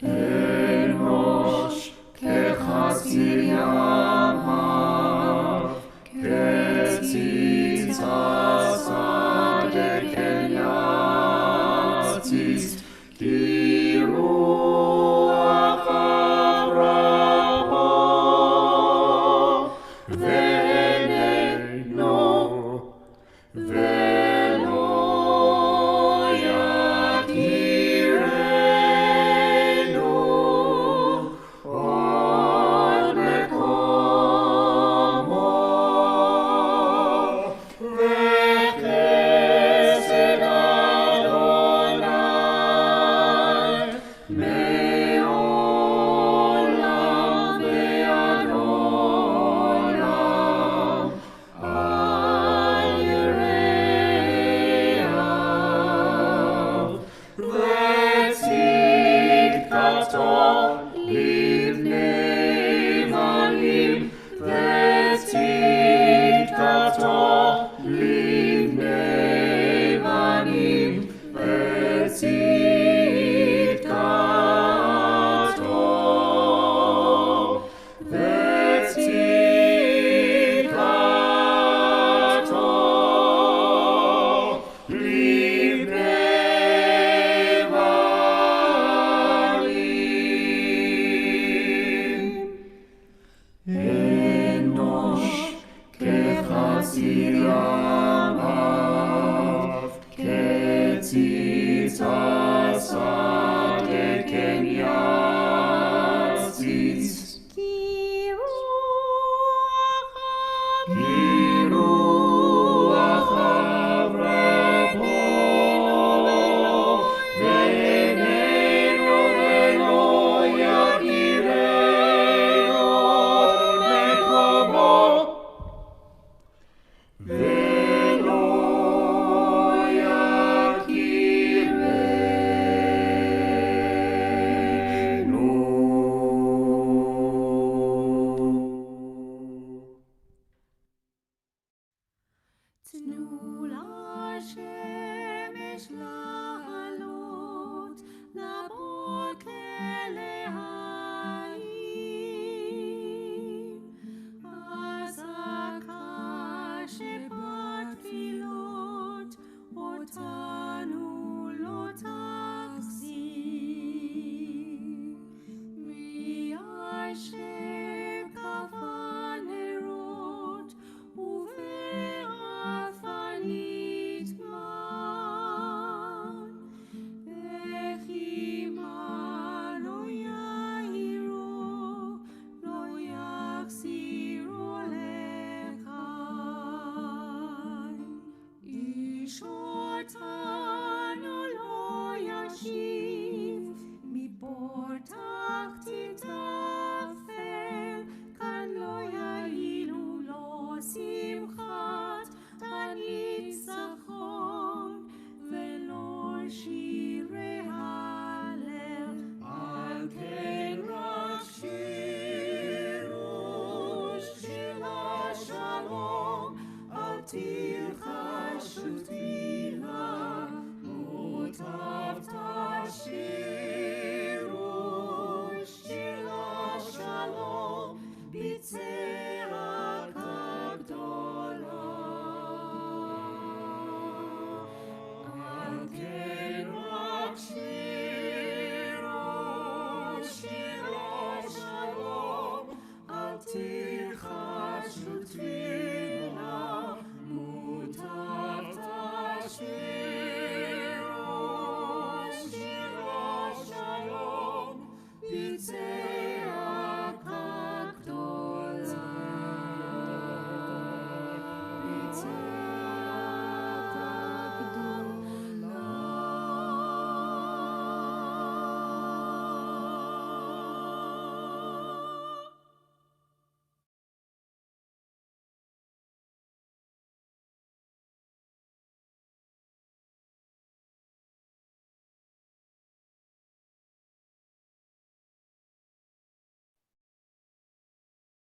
Speaker 10: Enosh kechatzir yamav, ketzitzas adek el yatzis, ki ruach avramo, ve'eneno, ve'lo yakirenu, od mekomo, ve'chesed Adonai, me'olam ve'ad olam, al yireh.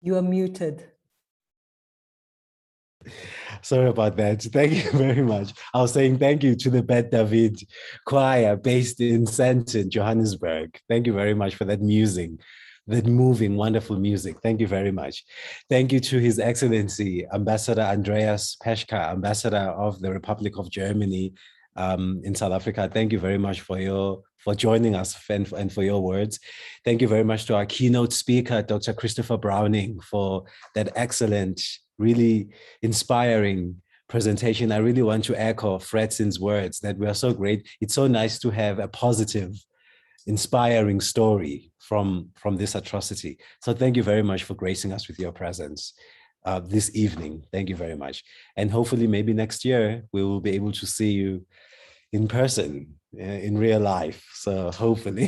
Speaker 7: You are muted.
Speaker 1: Sorry about that. Thank you very much. I was saying thank you to the Bet David Choir based in Sandton, Johannesburg. Thank you very much for that music, that moving, wonderful music. Thank you very much. Thank you to His Excellency, Ambassador Andreas Peschka, Ambassador of the Republic of Germany in South Africa. Thank you very much for joining us and for your words. Thank you very much to our keynote speaker, Dr. Christopher Browning, for that excellent, really inspiring presentation. I really want to echo Fredsin's words that we are so great. It's so nice to have a positive, inspiring story from this atrocity. So thank you very much for gracing us with your presence this evening. Thank you very much. And hopefully maybe next year we will be able to see you in person, in real life. So hopefully,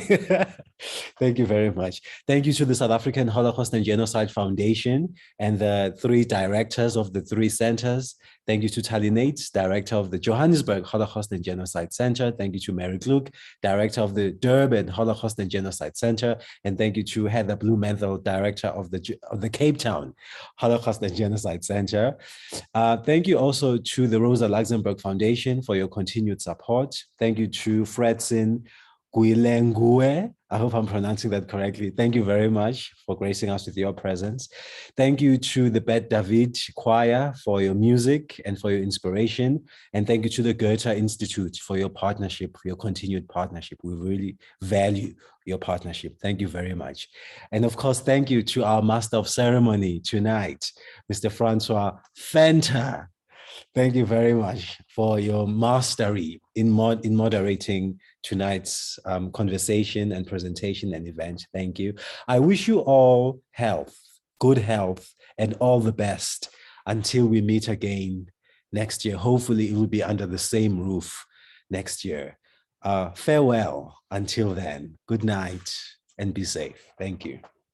Speaker 1: thank you very much. Thank you to the South African Holocaust and Genocide Foundation and the 3 directors of the 3 centers. Thank you to Tali Nates, director of the Johannesburg Holocaust and Genocide Center. Thank you to Mary Klug, director of the Durban Holocaust and Genocide Center. And thank you to Heather Blumenthal, director of the Cape Town Holocaust and Genocide Center. Thank you also to the Rosa Luxemburg Foundation for your continued support. Thank you to Fredsin Guilengue. I hope I'm pronouncing that correctly. Thank you very much for gracing us with your presence. Thank you to the Bet David Choir for your music and for your inspiration. And thank you to the Goethe-Institut for your partnership, for your continued partnership. We really value your partnership. Thank you very much. And of course, thank you to our Master of Ceremony tonight, Mr. Francois Fenter. Thank you very much for your mastery in moderating tonight's conversation and presentation and event. Thank you. I wish you all health, good health, and all the best until we meet again next year. Hopefully it will be under the same roof next year. Farewell until then. Good night and be safe. Thank you.